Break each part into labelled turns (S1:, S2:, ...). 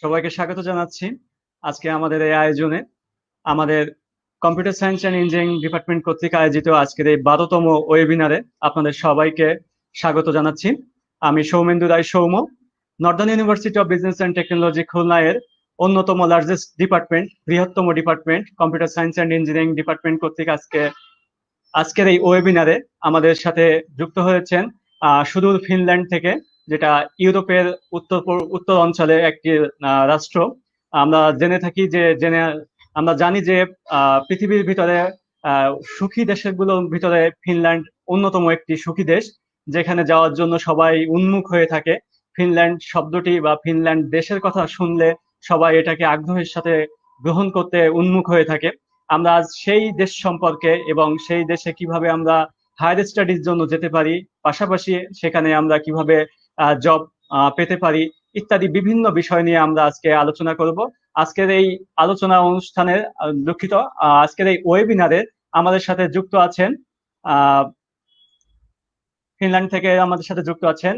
S1: সবাইকে স্বাগত জানাচ্ছি আজকে আমাদের এই আয়োজনে। আমাদের computer science and engineering department কর্তৃক আয়োজিত আজকের এই 12তম ওয়েবিনারে আপনাদের সবাইকে স্বাগত জানাচ্ছি। আমি Soumendu Roy Soum, Northern University of Business and Technology Khulna এর অন্যতম লার্জেস্ট ডিপার্টমেন্ট, বৃহত্তম department computer science and engineering department কর্তৃক আজকের এই ওয়েবিনারে আমাদের সাথে যুক্ত হয়েছেন সুদূর ফিনল্যান্ড থেকে, যেটা ইউরোপের উত্তর অঞ্চলে একটি রাষ্ট্র। আমরা আমরা জানি যে পৃথিবীর ভিতরে সুখী দেশগুলোর ভিতরে ফিনল্যান্ড অন্যতম একটি সুখী দেশ, যেখানে যাওয়ার জন্য সবাই উন্মুখ হয়ে থাকে। ফিনল্যান্ড শব্দটি বা ফিনল্যান্ড দেশের কথা শুনলে সবাই এটাকে আগ্রহের সাথে গ্রহণ করতে উন্মুখ হয়ে থাকে। আমরা আজ সেই দেশ সম্পর্কে এবং সেই দেশে কিভাবে আমরা হায়ার স্টাডির জন্য যেতে পারি, পাশাপাশি সেখানে আমরা কিভাবে জব পেতে পারি ইত্যাদি বিভিন্ন বিষয় নিয়ে আমরা আজকে আলোচনা করব। আজকের এই আলোচনা অনুষ্ঠানের দুঃখিত আজকের এই ওয়েবিনারে আমাদের সাথে যুক্ত আছেন ফিনল্যান্ড থেকে আমাদের সাথে যুক্ত আছেন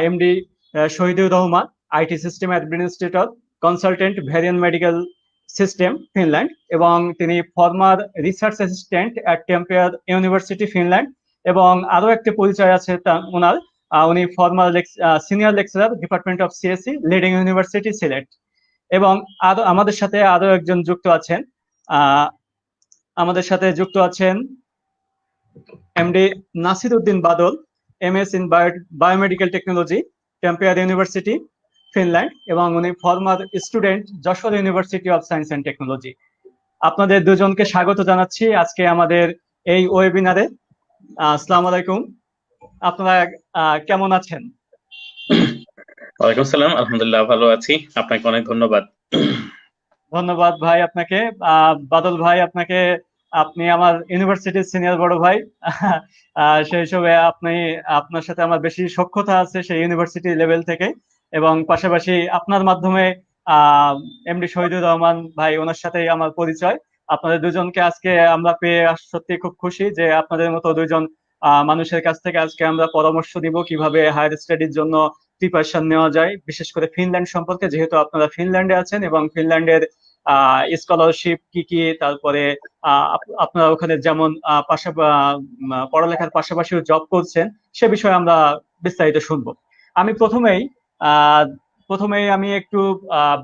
S1: MD Shahidur Rahman, IT system administrator, consultant, Varian medical system Finland, এবং তিনি former research assistant at Tampere University Finland. এবং আরো একটি পরিচয় আছে ওনার, উনি former senior lecturer department of CSC, Leading University Sylhet. এবং আরো আমাদের সাথে আরো একজন যুক্ত আছেন, আমাদের সাথে যুক্ত আছেন MD Nasir Uddin Badal, MS in biomedical technology, Tampere University Finland, এবং উনি former student Jessore University of Science and Technology. আপনাদের দুজনকে স্বাগত জানাচ্ছি আজকে আমাদের এই ওয়েবিনারে। আসসালামু আলাইকুম, আপনারা কেমন আছেন?
S2: ওয়ালাইকুম আসসালাম, আলহামদুলিল্লাহ ভালো আছি। আপনাকে অনেক ধন্যবাদ।
S1: ধন্যবাদ ভাই আপনাকে। বাদল ভাই আপনাকে, আপনি আমার ইউনিভার্সিটির সিনিয়র বড় ভাই। সেই হিসেবে আপনার সাথে আমার বেশি সখ্যতা আছে সেই ইউনিভার্সিটি লেভেল থেকে, এবং পাশাপাশি আপনার মাধ্যমে এমডি শহীদুর রহমান ভাই, ওনার সাথেই আমার পরিচয়। আপনাদের দুজনকে আজকে আমরা পেয়ে সত্যি খুব খুশি যে আপনাদের মতো দুইজন মানুষের কাছ থেকে আজকে আমরা পরামর্শ দিব কিভাবে হায়ার স্টাডির জন্য প্রিপারেশন নেওয়া যায়, বিশেষ করে ফিনল্যান্ড সম্পর্কে, যেহেতু আপনারা ফিনল্যান্ডে আছেন এবং ফিনল্যান্ডের স্কলারশিপ কি কি, তারপরে আপনারা ওখানে যেমন পড়ালেখার পাশাপাশিও জব করছেন, সে বিষয়ে আমরা বিস্তারিত শুনবো। আমি প্রথমেই আমি একটু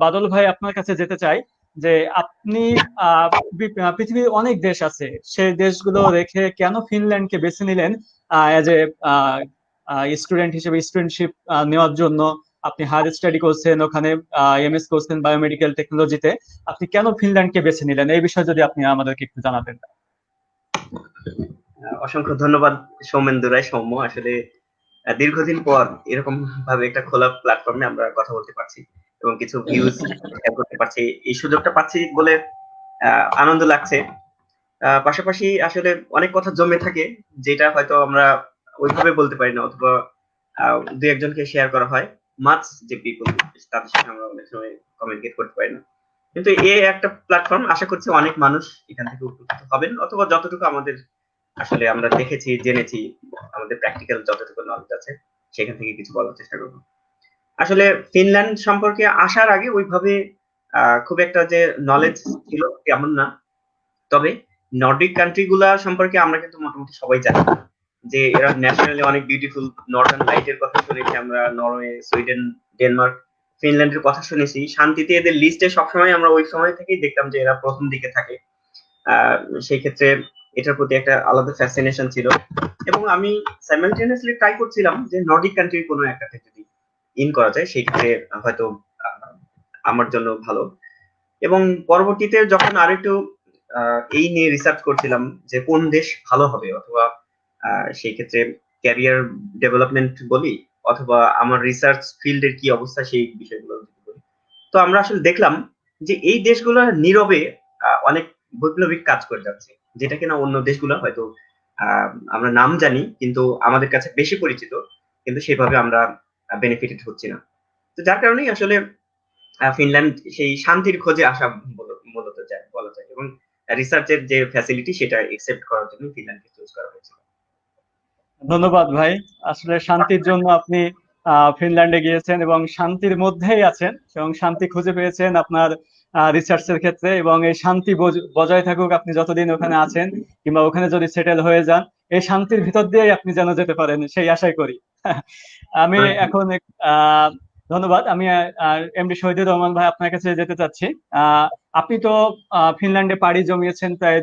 S1: বাদল ভাই আপনার কাছে যেতে চাই যে আপনি পৃথিবীর অনেক দেশ আছে, সেই দেশগুলো রেখে কেন ফিনল্যান্ডকে বেছে নিলেন এজ এ স্টুডেন্ট হিসেবে, স্টুডেন্টশিপ নেওয়ার জন্য? আপনি হায়ার স্টাডি করছেন ওখানে, এমএস করছেন বায়োমেডিক্যাল টেকনোলজিতে, আপনি কেন ফিনল্যান্ডকে বেছে নিলেন এই বিষয়ে যদি আপনি আমাদেরকে একটু জানাতেন।
S3: অসংখ্য ধন্যবাদ সৌমেন্দু রায় সৌম্য। আসলে দীর্ঘদিন পর এরকম ভাবে একটা খোলা প্ল্যাটফর্মে আমরা কথা বলতে পারছি এবং কিছু ভিউজ শেয়ার করতে পারছি, এই সুযোগটা পাচ্ছি বলে আনন্দ লাগছে। পাশাপাশি আসলে অনেক কথা জমে থাকে যেটা হয়তো আমরা ওইভাবে বলতে পারি না, অথবা দুই একজনকে শেয়ার করা হয়, মাছ যে পিপল তাদের সাথে আমরা অনেক সময় কমিউনিকেট করতে পারি না। কিন্তু এই একটা প্ল্যাটফর্ম, আশা করছি অনেক মানুষ এখান থেকে উপকৃত হবেন, অথবা যতটুকু আমাদের আসলে আমরা দেখেছি জেনেছি, আমাদের প্র্যাকটিক্যাল যতটুকু নলেজ আছে সেখান থেকে কিছু বলার চেষ্টা করব। আসলে ফিনল্যান্ড সম্পর্কে আসার আগে ওইভাবে খুব একটা যে নলেজ ছিল এমন না, তবে নর্ডিক কান্ট্রি গুলা সম্পর্কে আমরা কিন্তু মোটামুটি সবাই জানি যে এরা ন্যাশনালি অনেক বিউটিফুল। নর্দার্ন লাইটের কথা শুনেছি আমরা, নরওয়ে, সুইডেন, ডেনমার্ক, ফিনল্যান্ডের কথা শুনেছি। শান্তিতে এদের লিস্টে সবসময় আমরা ওই সময় থেকেই দেখতাম যে এরা প্রথম দিকে থাকে। সেই ক্ষেত্রে এটার প্রতি একটা আলাদা ফ্যাসিনেশন ছিল, এবং আমি সাইমালটেনিয়াসলি ট্রাই করছিলাম যে নর্ডিক কান্ট্রির কোনো একটাতে যদি ইন করা যায় সেই ক্ষেত্রে হয়তো আমার জন্য ভালো। এবং পরবর্তীতে যখন আরেকটু এই নিয়ে রিসার্চ করছিলাম যে কোন দেশ ভালো হবে, অথবা সেই ক্ষেত্রে ক্যারিয়ার ডেভেলপমেন্ট বলি, অথবা আমার রিসার্চ ফিল্ডের কি অবস্থা সেই বিষয়গুলো বলি, তো আমরা আসলে দেখলাম যে এই দেশগুলো নীরবে অনেক বৈপ্লবিক কাজ করে যাচ্ছে, যেটা কিনা অন্য দেশগুলো হয়তো আমরা নাম জানি কিন্তু আমাদের কাছে বেশি পরিচিত, কিন্তু সেভাবে আমরা বেনিফিটেড হচ্ছি না। তো যার কারণেই আসলে ফিনল্যান্ড সেই শান্তির খোঁজে আসা মূলত যায় বলা যায়, এবং রিসার্চের যে ফ্যাসিলিটি সেটা একসেপ্ট করার জন্য ফিনল্যান্ডকে চুজ করা হয়েছিল।
S1: ধন্যবাদ ভাই। আসলে শান্তির জন্য আপনি ফিনল্যান্ডে গিয়েছেন এবং শান্তির মধ্যেই আছেন এবং শান্তি খুঁজে পেয়েছেন আপনার রিসার্চের ক্ষেত্রে, এবং এই শান্তি বজায় থাকুক আপনি যতদিন ওখানে আছেন, কিংবা ওখানে যদি সেটেল হয়ে যান, এই শান্তির ভিতর দিয়েই আপনি যেন যেতে পারেন সেই আশাই করি। আমি এখন আহ ধন্যবাদ। আমি এমডি শহীদুর রহমান ভাই আপনার কাছে যেতে চাচ্ছি। আপনি তো ফিনল্যান্ডে পাড়ি জমিয়েছেন প্রায়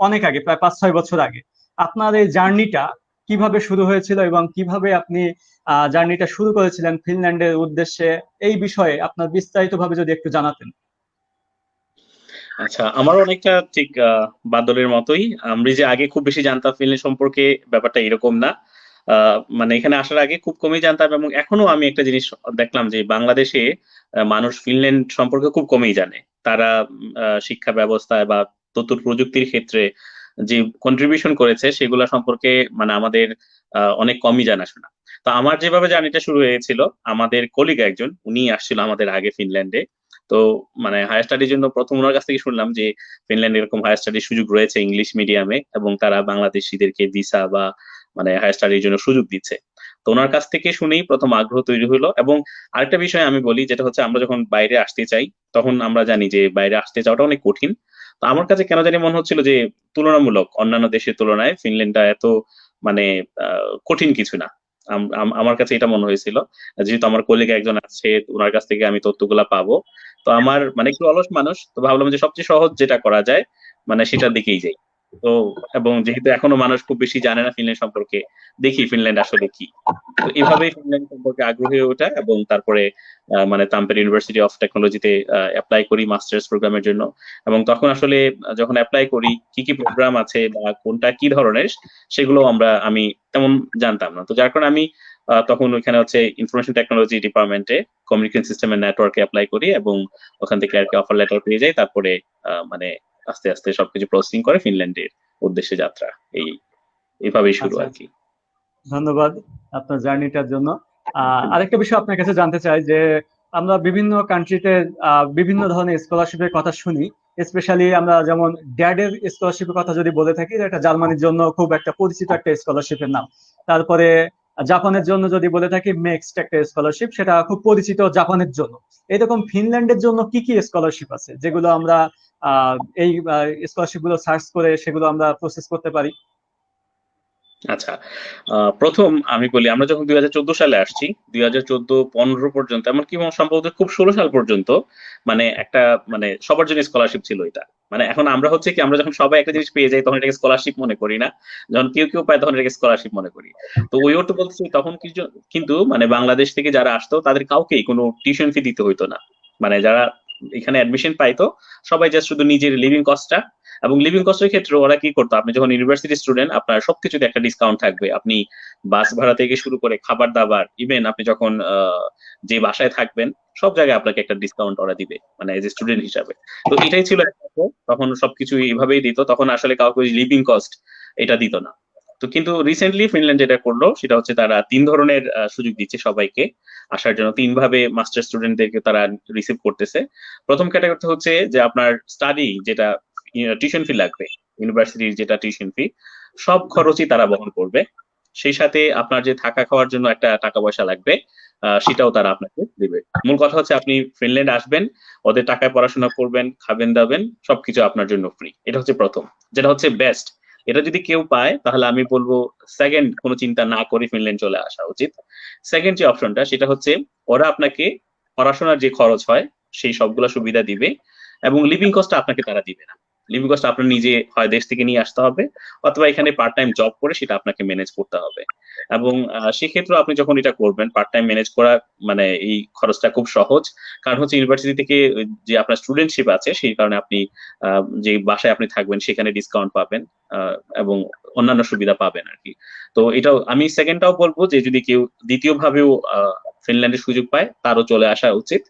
S1: অনেক আগে, প্রায় 5-6 বছর আগে। আপনার এই জার্নিটা কিভাবে শুরু হয়েছিল এবং কিভাবে আপনি জার্নিটা শুরু করেছিলেন ফিনল্যান্ডের উদ্দেশ্যে, এই বিষয়ে আপনার বিস্তারিত ভাবে যদি একটু জানাতেন।
S2: আচ্ছা, আমার অনেকটা ঠিক বাদলের মতোই। আমরা যে আগে খুব বেশি জানতাম ফিনল্যান্ড সম্পর্কে, ব্যাপারটা এরকম না। মানে এখানে আসার আগে খুব কমই জানতাম, এবং এখনো আমি একটা জিনিস দেখলাম যে বাংলাদেশে মানুষ ফিনল্যান্ড সম্পর্কে খুব কমই জানে। তারা শিক্ষা ব্যবস্থায় বা তথ্য প্রযুক্তির ক্ষেত্রে যে কন্ট্রিবিউশন করেছে সেগুলা সম্পর্কে মানে আমাদের অনেক কমই জানাশোনা। তো আমার যেভাবে জার্নিটা শুরু হয়েছিল, আমাদের কলিগ একজন উনি আসছিল আমাদের আগে ফিনল্যান্ডে। তো মানে হায়ার স্টাডির জন্য প্রথম ওনার কাছ থেকে শুনলাম যে ফিনল্যান্ডে এরকম হায়ার স্টাডির সুযোগ রয়েছে ইংলিশ মিডিয়ামে, এবং তারা বাংলাদেশিদেরকে ভিসা বা মানে হায়ার স্টাডির জন্য সুযোগ দিচ্ছে। তো ওনার কাছ থেকে শুনেই প্রথম আগ্রহ তৈরি হলো। এবং আরেকটা বিষয় আমি বলি, যেটা হচ্ছে আমরা যখন বাইরে আসতে চাই তখন আমরা জানি যে বাইরে আসতে যাওয়াটা অনেক কঠিন। তো আমার কাছে কেন জানি মনে হচ্ছিল যে তুলনামূলক অন্যান্য দেশের তুলনায় ফিনল্যান্ডটা এত মানে কঠিন কিছু না। আমার কাছে এটা মনে হয়েছিল, যেহেতু আমার কলিগ একজন আছে ওনার কাছ থেকে আমি তথ্যগুলা পাবো। তো আমার মানে একটু অলস মানুষ, তো ভাবলাম যে সবচেয়ে সহজ যেটা করা যায় মানে সেটার দিকেই যাই। তো এবং যেহেতু এখনো মানুষ খুব বেশি জানে না ফিনল্যান্ড সম্পর্কে, দেখি ফিনল্যান্ড আসলে কি। তো এভাবেই ফিনল্যান্ড সম্পর্কে আগ্রহী হয়ে ওঠা, এবং তারপরে মানে তাম্পের ইউনিভার্সিটি অফ টেকনোলজিতে অ্যাপ্লাই করি মাস্টার্স প্রোগ্রামের জন্য। এবং তখন আসলে যখন অ্যাপ্লাই করি কি কি প্রোগ্রাম আছে বা কোনটা কি ধরনের, সেগুলো আমি তেমন জানতাম না। তো যার কারণে আমি তখন ওইখানে হচ্ছে ইনফরমেশন টেকনোলজি ডিপার্টমেন্টে কমিউনিকেশন সিস্টেম এন্ড নেটওয়ার্কে অ্যাপ্লাই করি, এবং ওখান থেকে আর কি অফার লেটার পেয়ে যাই। তারপরে মানে আস্তে আস্তে সবকিছু প্রসেসিং করে ফিনল্যান্ডের উদ্দেশ্যে যাত্রা। এইভাবেই শুরু
S1: আচ্ছা
S2: আর
S1: আচ্ছা,
S2: কি।
S1: ধন্যবাদ আপনার জার্নিটার জন্য। আরেকটা বিষয় আপনার কাছে জানতে চাই যে আমরা বিভিন্ন কান্ট্রিতে বিভিন্ন ধরনের স্কলারশিপের কথা শুনি। স্পেশালি আমরা যেমন ড্যাডের স্কলারশিপের কথা যদি বলে থাকি, এটা জার্মানির জন্য খুব একটা পরিচিত একটা স্কলারশিপের নাম। তারপরে জাপানের জন্য যদি বলে থাকি মেক্সট একটা স্কলারশিপ, সেটা খুব পরিচিত জাপানের জন্য। এরকম ফিনল্যান্ডের জন্য কি কি স্কলারশিপ আছে যেগুলো আমরা এই স্কলারশিপ গুলো সার্চ করে সেগুলো আমরা প্রসেস করতে পারি?
S2: আচ্ছা, প্রথম আমি বলি, আমরা যখন 2014 সালে আসছি, 2014-15 পর্যন্ত, এমনকি সম্ভবত খুব 16 সাল পর্যন্ত মানে একটা মানে সবার জন্য স্কলারশিপ ছিল এটা। মানে এখন আমরা হচ্ছে কি, আমরা যখন সবাই একটা জিনিস পেয়ে যাই তখন এটাকে স্কলারশিপ মনে করি না, যখন কেউ কেউ পায় তখন এটাকে স্কলারশিপ মনে করি। তো ওই অর্থ বলতেছি তখন কিছু, কিন্তু মানে বাংলাদেশ থেকে যারা আসতো তাদের কাউকেই কোনো টিউশন ফি দিতে হইতো না। মানে যারা এখানে অ্যাডমিশন পাইতো সবাই জাস্ট শুধু নিজের লিভিং কস্টটা, এবং লিভিং কস্টের ক্ষেত্রে ওরা কি করতো, আপনি যখন ইউনিভার্সিটি স্টুডেন্ট আপনার সবকিছুতে একটা ডিসকাউন্ট থাকবে। আপনি বাস ভাড়া থেকে শুরু করে খাবার দাবার, ইভেন আপনি যখন যে বাসায় থাকবেন সব জায়গায় আপনাকে একটা ডিসকাউন্ট ওরা দিবে, মানে এজ এ স্টুডেন্ট হিসাবে। তো এটাই ছিল একটা অর্থ। তখন সবকিছু এইভাবেই দিত, তখন আসলে কাউকে লিভিং কস্ট এটা দিত না। তো কিন্তু রিসেন্টলি ফিনল্যান্ড যেটা করলো সেটা হচ্ছে তারা 3 ধরনের সুযোগ দিচ্ছে সবাইকে আসার জন্য। 3 ভাবে মাস্টার স্টুডেন্টদেরকে তারা রিসিভ করতেছে। প্রথম ক্যাটাগরিতে হচ্ছে যে আপনার স্টাডি যেটা টিউশন ফি লাগবে, ইউনিভার্সিটির যেটা টিউশন ফি, সব খরচই তারা বহন করবে। সেই সাথে আপনার যে থাকা খাওয়ার জন্য একটা টাকা পয়সা লাগবে, সেটাও তারা আপনাকে দিবে। মূল কথা হচ্ছে আপনি ফিনল্যান্ড আসবেন, ওদের টাকায় পড়াশোনা করবেন, খাবেন দাবেন, সবকিছু আপনার জন্য ফ্রি। এটা হচ্ছে প্রথম, যেটা হচ্ছে বেস্ট। এটা যদি কেউ পায় তাহলে আমি বলবো সেকেন্ড কোনো চিন্তা না করে ফিনল্যান্ড চলে আসা উচিত। সেকেন্ড যে অপশনটা সেটা হচ্ছে ওরা আপনাকে পড়াশোনার যে খরচ হয় সেই সবগুলা সুবিধা দিবে, এবং লিভিং কস্টটা আপনাকে তারা দিবে না। লিভিং কস্ট আপনার নিজে হয় দেশ থেকে নিয়ে আসতে হবে, অথবা এখানে পার্ট টাইম জব করে সেটা আপনাকে ম্যানেজ করতে হবে। এবং সেক্ষেত্রে আপনি যখন এটা করবেন পার্ট টাইম ম্যানেজ করা, মানে এই খরচটা খুব সহজ। কারণ হচ্ছে ইউনিভার্সিটি থেকে যে আপনার স্টুডেন্টশিপ আছে সেই কারণে আপনি যে বাসায় আপনি থাকবেন সেখানে ডিসকাউন্ট পাবেন, এবং অন্যান্য সুবিধা পাবেন আর কি। তো এটাও আমি সেকেন্ডটাও বলবো যে যদি কেউ দ্বিতীয় ভাবেও ফিনল্যান্ডের সুযোগ পায় তারও চলে আসা উচিত,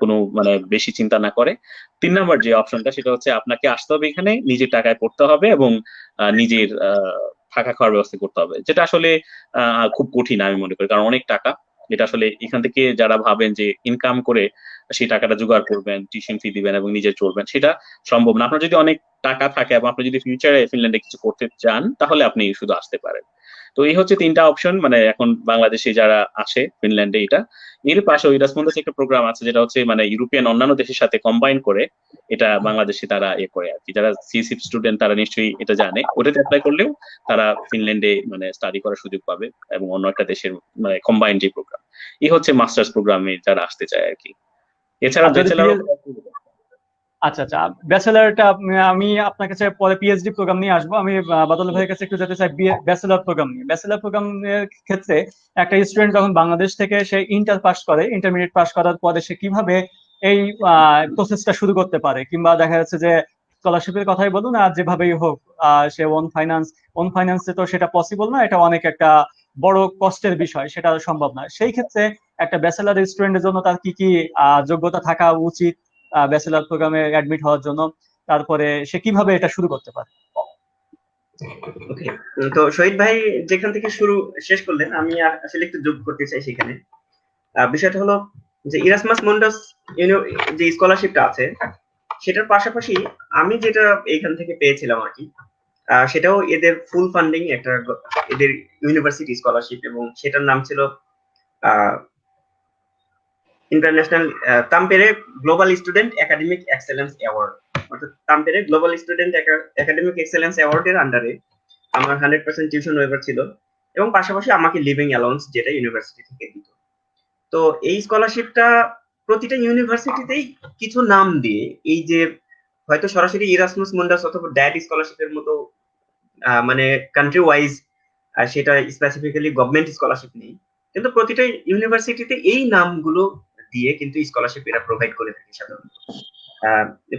S2: কোনো মানে বেশি চিন্তা না করে। 3 নম্বর যে অপশনটা সেটা হচ্ছে আপনাকে আসতে হবে এখানে, নিজের টাকায় পড়তে হবে, এবং নিজের থাকা খাওয়ার ব্যবস্থা করতে হবে, যেটা আসলে খুব কঠিন আমি মনে করি, কারণ অনেক টাকা। এটা আসলে এখান থেকে যারা ভাবেন যে ইনকাম করে সেই টাকাটা জোগাড় করবেন, টিউশন ফি দিবেন এবং নিজে চলবেন, সেটা সম্ভব না। আপনার যদি অনেক টাকা থাকে এবং আপনি যদি ফিউচারে ফিনল্যান্ডে কিছু করতে চান তাহলে আপনি শুধু আসতে পারেন। তো এই হচ্ছে 3টা অপশন, মানে এখন বাংলাদেশে যারা আসে ফিনল্যান্ডে এটা। এর পাশে ইরাসমাস একটা প্রোগ্রাম আছে যেটা হচ্ছে মানে ইউরোপিয়ান অন্যান্য দেশের সাথে কম্বাইন করে এটা বাংলাদেশে তারা করে আর কি। যারা সিএসিপ স্টুডেন্ট তারা নিশ্চয়ই এটা জানে, ওটাতে অ্যাপ্লাই করলেও তারা ফিনল্যান্ডে মানে স্টাডি করার সুযোগ পাবে এবং অন্য একটা দেশের মানে কম্বাইন যে প্রোগ্রাম, এই হচ্ছে মাস্টার্স প্রোগ্রামে যারা আসতে চায় আর কি। এছাড়া
S1: আর যদি
S2: ব্যাচেলার
S1: আচ্ছা আচ্ছা, ব্যাচেলারটা আমি আপনার কাছে পরে পিএইচডি প্রোগ্রাম নিয়ে আসবো। আমি বাদল ভাইয়ের কাছে একটু যেতে চাই ব্যাচেলার প্রোগ্রাম নিয়ে। ব্যাচেলার প্রোগ্রামের ক্ষেত্রে একটা স্টুডেন্ট যখন বাংলাদেশ থেকে সে ইন্টার পাস করে, ইন্টারমিডিয়েট পাস করার পরে সে কিভাবে এই প্রসেসটা শুরু করতে পারে, কিংবা দেখা যাচ্ছে যে স্কলারশিপের কথাই বলুন আর যেভাবেই হোক সে ওন ফাইন্যান্সে তো সেটা পসিবল না, এটা অনেক একটা বড় কষ্টের বিষয়, সেটা সম্ভব না। সেই ক্ষেত্রে একটা ব্যাচেলার স্টুডেন্টের জন্য তার কি কি যোগ্যতা থাকা উচিত ব্যাচেলার প্রোগ্রামে অ্যাডমিট হওয়ার জন্য, তারপরে সে কিভাবে এটা শুরু করতে পারে?
S3: ওকে, তো শহীদ ভাই যেখান থেকে শুরু শেষ করলেন, আমি আসলে একটু যোগ করতে চাই সেখানে। বিষয়টা হলো যে ইরাসমাস মুন্ডাস যে স্কলারশিপটা আছে সেটার পাশাপাশি আমি যেটা এখান থেকে পেয়েছিলাম আর কি, সেটাও এদের ফুল ফান্ডিং একটা এদের ইউনিভার্সিটি স্কলারশিপ, এবং সেটার নাম ছিল international Tampere global student academic excellence award. অর্থাৎ Tampere global student academic excellence অ্যাওয়ার্ডের আন্ডারে আমার 100% টিউশন ওয়েভার ছিল, এবং পাশাপাশি আমাকে লিভিং অ্যালাউন্স যেটা ইউনিভার্সিটি থেকে দিত। তো এই স্কলারশিপটা প্রতিটা ইউনিভার্সিটিতেই কিছু নাম দিয়ে, এই যে হয়তো সরাসরি ইরাসমাস মুন্ডাস অথবা ড্যাড স্কলারশিপের মতো মানে কান্ট্রি ওয়াইজ সেটা স্পেসিফিক্যালি গভর্নমেন্ট স্কলারশিপ নেই, কিন্তু প্রতিটা ইউনিভার্সিটিতে এই নামগুলো দিয়ে কিন্তু স্কলারশিপ এরা প্রোভাইড করে থাকে সাধারণত।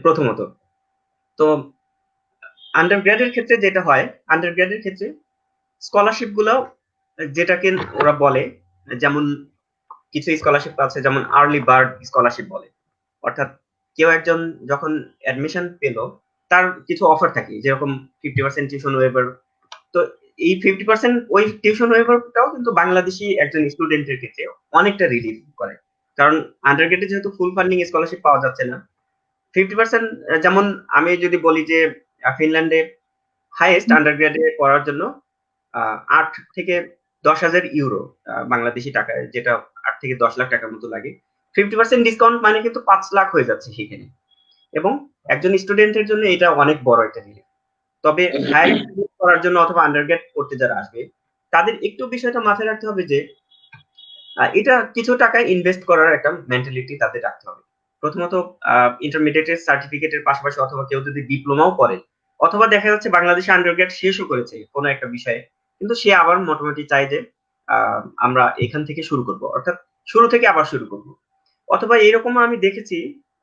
S3: প্রথমত তো আন্ডারগ্রেডের ক্ষেত্রে যেটা হয়, আন্ডারগ্রেডের ক্ষেত্রে স্কলারশিপ গুলো যেটাকে ওরা বলে, যেমন কিছু স্কলারশিপ আছে যেমন আর্লি বার্ড স্কলারশিপ বলে, অর্থাৎ কেউ একজন যখন অ্যাডমিশন পেল তার কিছু অফার থাকে, যেরকম 50% টিউশন ওয়েভার। তো এই 50% ওই টিউশন ওয়েভারটাও কিন্তু বাংলাদেশি একজন স্টুডেন্টের ক্ষেত্রে অনেকটা রিলিফ করে, কারণ আন্ডারগ্রেডে যেহেতু ফুল ফান্ডিং স্কলারশিপ পাওয়া যাচ্ছে না। 50%, যেমন আমি যদি বলি যে ফিনল্যান্ডে হাইয়েস্ট আন্ডারগ্রেডে পড়ার জন্য 8 থেকে 10,000 ইউরো বাংলাদেশি টাকায়, যেটা 8 থেকে 10 লাখ টাকার মতো লাগে। 50% ডিসকাউন্ট মানে কিন্তু 5 লাখ হয়ে যাচ্ছে সেখানে, এবং একজন স্টুডেন্টের জন্য এটা অনেক বড় একটা রিলিফ। তবে হায়ার স্টাডিজ করার জন্য অথবা আন্ডারগ্রেড করতে যারা আসবে তাদের একটু বিষয়টা মাথায় রাখতে হবে যে এটা কিছু টাকা ইনভেস্ট করার একটা মেন্টালিটি তাদের রাখতে হবে। প্রথমত ইন্টারমিডিয়েটের সার্টিফিকেটের পাশাপাশি, অথবা কেউ যদি ডিপ্লোমাও করে, অথবা দেখা যাচ্ছে বাংলাদেশে আন্ডারগ্রেড শেষও করেছে কোনো একটা বিষয়ে, কিন্তু সে আবার মোটামুটি চায় যে আমরা এখান থেকে শুরু করব, অর্থাৎ শুরু থেকে আবার শুরু করব। অথবা এরকম আমি দেখেছি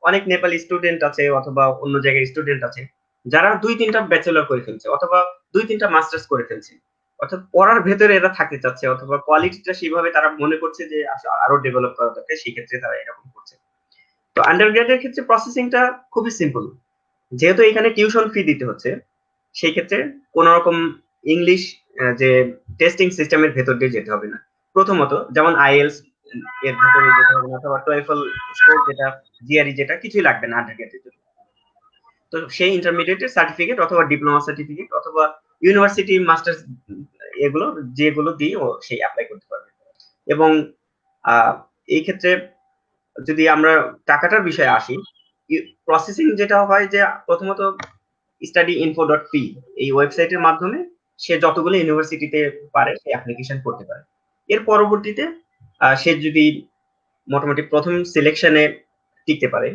S3: অনেক নেপালি স্টুডেন্ট আছে অথবা অন্য জায়গায় স্টুডেন্ট আছে যারা 2-3টা ব্যাচেলর করে ফেলছে অথবা 2-3টা মাস্টার্স করে ফেলছে, অর্থাৎ পড়ার ভেতরে এরা থাকতে চাচ্ছে, অথবা কোয়ালিটিটা সেভাবে তারা মনে করছে যে আরো ডেভেলপ করা দরকার, সেই ক্ষেত্রে তারা এরকম করছে। তো আন্ডারগ্রেডের ক্ষেত্রে প্রসেসিংটা খুবই সিম্পল, যেহেতু এখানে টিউশন ফি দিতে হচ্ছে, সেই ক্ষেত্রে কোন রকম ইংলিশ যে টেস্টিং সিস্টেমের ভেতর দিয়ে যেতে হবে না। প্রথমত যেমন আইএলস এর ভেতরে যেতে হবে না, অথবা টোয়েফল স্কোর যেটা, জিআরই যেটা, কিছুই লাগবে না আন্ডারগ্রেডের জন্য। তো সেই ইন্টারমিডিয়েটের সার্টিফিকেট অথবা ডিপ্লোমা সার্টিফিকেট অথবা ইউনিভার্সিটি মাস্টার্স, এগুলো যেগুলো দিয়ে ও সেই অ্যাপ্লাই করতে পারবে। এবং এই ক্ষেত্রে যদি আমরা টাকাটার বিষয়ে আসি, প্রসেসিং যেটা হয় যে প্রথমত studyinfo.p এই ওয়েবসাইটের মাধ্যমে সে যতগুলো ইউনিভার্সিটিতে পারে সে অ্যাপ্লিকেশন করতে পারে। এর পরবর্তীতে সে যদি মোটামুটি প্রথম সিলেকশনে টিকতে পারে,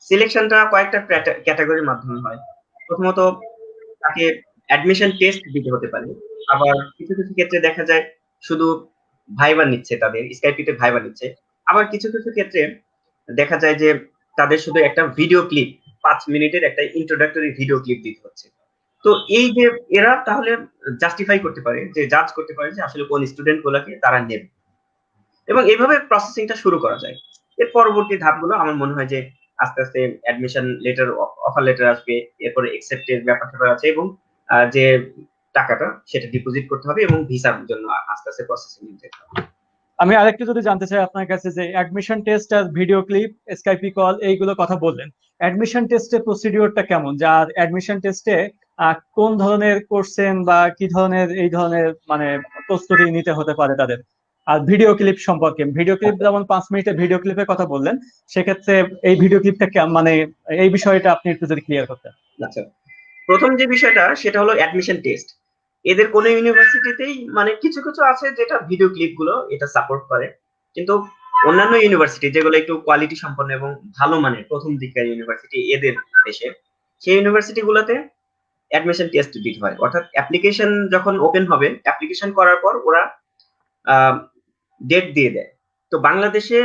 S3: সিলেকশনটা কয়েকটা ক্যাটাগরির মাধ্যমে হয়। প্রথমত তাকে অ্যাডমিশন টেস্ট দিতে হতে পারে, আবার কিছু কিছু ক্ষেত্রে দেখা যায় শুধু ভাইবা নিচ্ছে, তাদের স্কাইপিতে ভাইবা নিচ্ছে, আবার কিছু কিছু ক্ষেত্রে দেখা যায় যে তাদের শুধু একটা ভিডিও ক্লিপ, 5 মিনিটের একটা ইন্ট্রোডাক্টরি ভিডিও ক্লিপ দিতে হচ্ছে। তো এই যে এরা তাহলে জাস্টিফাই করতে পারে, যে জাজ করতে পারে যে আসলে কোন স্টুডেন্ট গুলাকে তারা নেবে, এবং এইভাবে প্রসেসিংটা শুরু করা যায়। এর পরবর্তী ধাপগুলো আমার মনে হয় যে আস্তে আস্তে অ্যাডমিশন লেটার, অফার লেটার আসবে, এরপরে অ্যাকসেপ্টের ব্যাপারটা আছে, এবং যে টাকাটা সেটা ডিপোজিট করতে হবে, এবং ভিসার জন্য আস্তে আস্তে প্রসেসিং যেতে হবে।
S1: আমি আরেকটু যদি জানতে চাই আপনার কাছে, যে অ্যাডমিশন টেস্ট আর ভিডিও ক্লিপ, স্কাইপি কল, এইগুলো কথা বললেন, অ্যাডমিশন টেস্টের প্রসিডিওরটা কেমন? যার অ্যাডমিশন টেস্টে কোন ধরনের করছেন বা কি ধরনের এই ধরনের মানে প্রস্তুতি নিতে হতে পারে তাদের? আর ভিডিও ক্লিপ সম্পর্কে, ভিডিও ক্লিপ যেমন 5 মিনিটের ভিডিও ক্লিপের কথা বললেন, সেক্ষেত্রে এই ভিডিও ক্লিপটা মানে এই বিষয়টা আপনি একটু যদি ক্লিয়ার করতেন।
S3: আচ্ছা, প্রথম যে বিষয়টা সেটা হলো অ্যাডমিশন টেস্ট। এদের কোনো ইউনিভার্সিটিতেই মানে কিছু কিছু আছে যেটা ভিডিও ক্লিপ গুলো এটা সাপোর্ট করে, কিন্তু অন্যান্য ইউনিভার্সিটি যেগুলো একটু কোয়ালিটি সম্পন্ন এবং ভালো মানের প্রথম দিকের ইউনিভার্সিটি এদের দেশে, সেই ইউনিভার্সিটি গুলোতে অ্যাডমিশন টেস্ট দিতে হয়। অর্থাৎ অ্যাপ্লিকেশন যখন ওপেন হবে, অ্যাপ্লিকেশন করার পর ওরা ডেট দিয়ে দেয়। তো বাংলাদেশে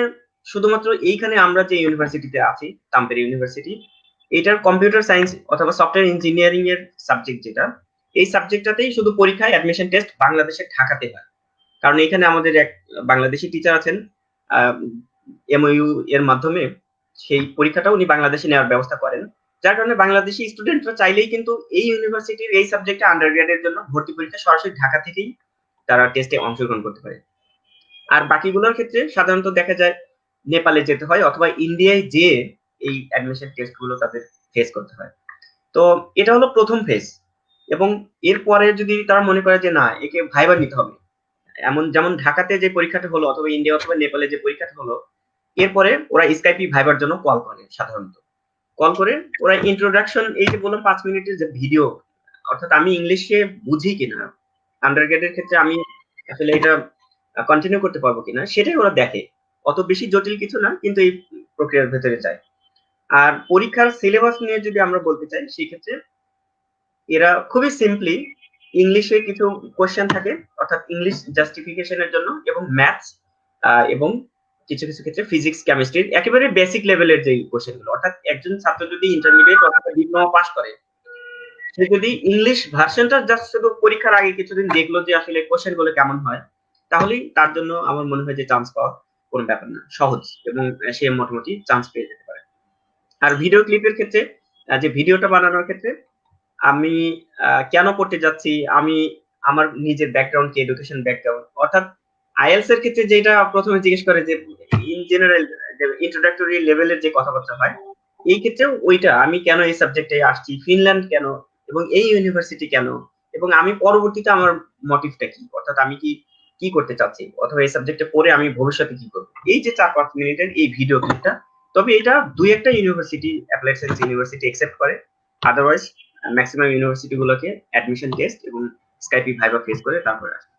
S3: শুধুমাত্র এইখানে আমরা যে ইউনিভার্সিটিতে আছি, তাম্পের ইউনিভার্সিটি, এটার কম্পিউটার সায়েন্স অথবা সফটওয়্যার ইঞ্জিনিয়ারিং এর সাবজেক্ট যেটা, এই সাবজেক্টটাতেই শুধু পরীক্ষায় অ্যাডমিশন টেস্ট বাংলাদেশে ঢাকাতে হয়। কারণ এখানে আমাদের এক বাংলাদেশি টিচার আছেন, এমওইউ এর মাধ্যমে সেই পরীক্ষাটা উনি বাংলাদেশে নেওয়ার ব্যবস্থা করেন। যার কারণে বাংলাদেশি স্টুডেন্টরা চাইলেই কিন্তু এই ইউনিভার্সিটির এই সাবজেক্টে আন্ডারগ্রেডের জন্য ভর্তি পরীক্ষা সরাসরি ঢাকা থেকেই তারা টেস্টে অংশগ্রহণ করতে পারে। আর বাকিগুলোর ক্ষেত্রে সাধারণত দেখা যায় নেপালে যেতে হয় অথবা ইন্ডিয়ায় যেয়ে এই অ্যাডমিশন টেস্ট গুলো তাদের ফেস করতে হয়। তো এটা হলো প্রথম ফেজ। এবং এরপরে যদি তারা মনে করে যে না, একে ভাইবা নিতে হবে, এমন যেমন ঢাকাতে যে পরীক্ষাটা হলো অথবা ইন্ডিয়া অথবা নেপালে যে পরীক্ষাটা হলো, এরপরে ওরা স্কাইপি ভাইবার জন্য কল করে। সাধারণত কল করে ওরা ইন্ট্রোডাকশন, এই যে বললাম 5 মিনিটের যে ভিডিও, অর্থাৎ আমি ইংলিশে বুঝি কিনা, আন্ডারগ্রেডের ক্ষেত্রে আমি আসলে এটা কন্টিনিউ করতে পারবো কিনা, সেটাই ওরা দেখে। অত বেশি জটিল কিছু না, কিন্তু এই প্রক্রিয়ার ভেতরে যায়। আর পরীক্ষার সিলেবাস নিয়ে যদি আমরা বলতে চাই, সেই ক্ষেত্রে এরা খুবই সিম্পলি ইংলিশে কিছু কোশ্চেন থাকে, অর্থাৎ ইংলিশ জাস্টিফিকেশনের জন্য, এবং ম্যাথস, এবং কিছু কিছু ক্ষেত্রে ফিজিক্স কেমিস্ট্রির একেবারে বেসিক লেভেলের যে কোশ্চেনগুলো। অর্থাৎ একজন ছাত্র যদি ইন্টারমিডিয়েট অথবা ডিপ্লোমা পাস করে, সে যদি ইংলিশ ভার্সনটা জাস্ট শুধু পরীক্ষার আগে কিছুদিন দেখলো যে আসলে কোশ্চেন গুলো কেমন হয়, তাহলেই তার জন্য আমার মনে হয় যে চান্স পাওয়া কোনো ব্যাপার না, সহজ, এবং সে মোটামুটি চান্স পেয়ে যেতে পারে। আর ভিডিও ক্লিপের ক্ষেত্রে, যে ভিডিওটা বানানোর ক্ষেত্রে আমি কেন পড়তে যাচ্ছি, আমি আমার নিজের ব্যাকগ্রাউন্ড কি, এডুকেশন ব্যাকগ্রাউন্ড, অর্থাৎ আইএলস এর ক্ষেত্রে যেটা প্রথমে জিজ্ঞেস করে যে ইন জেনারেল ইন্ট্রোডাক্টরি লেভেলের যে কথাবার্তা হয়, এই ক্ষেত্রেও ওইটা আমি কেন এই সাবজেক্টে আসছি, ফিনল্যান্ড কেন, এবং এই ইউনিভার্সিটি কেন, এবং আমি পরবর্তীতে আমার মোটিভটা কি, অর্থাৎ আমি কি কি করতে চাচ্ছি, অথবা এই সাবজেক্টে পড়ে আমি ভবিষ্যতে কি করব, এই যে 4-5 মিনিটের এই ভিডিও ক্লিপটা। তবে এটা দুই একটা university, applied science university accept করে, আদারওয়াইজ ম্যাক্সিমাম ইউনিভার্সিটি গুলোকে অ্যাডমিশন টেস্ট এবং স্কাইপি ভাইবা ফেস করে তারপরে আসে।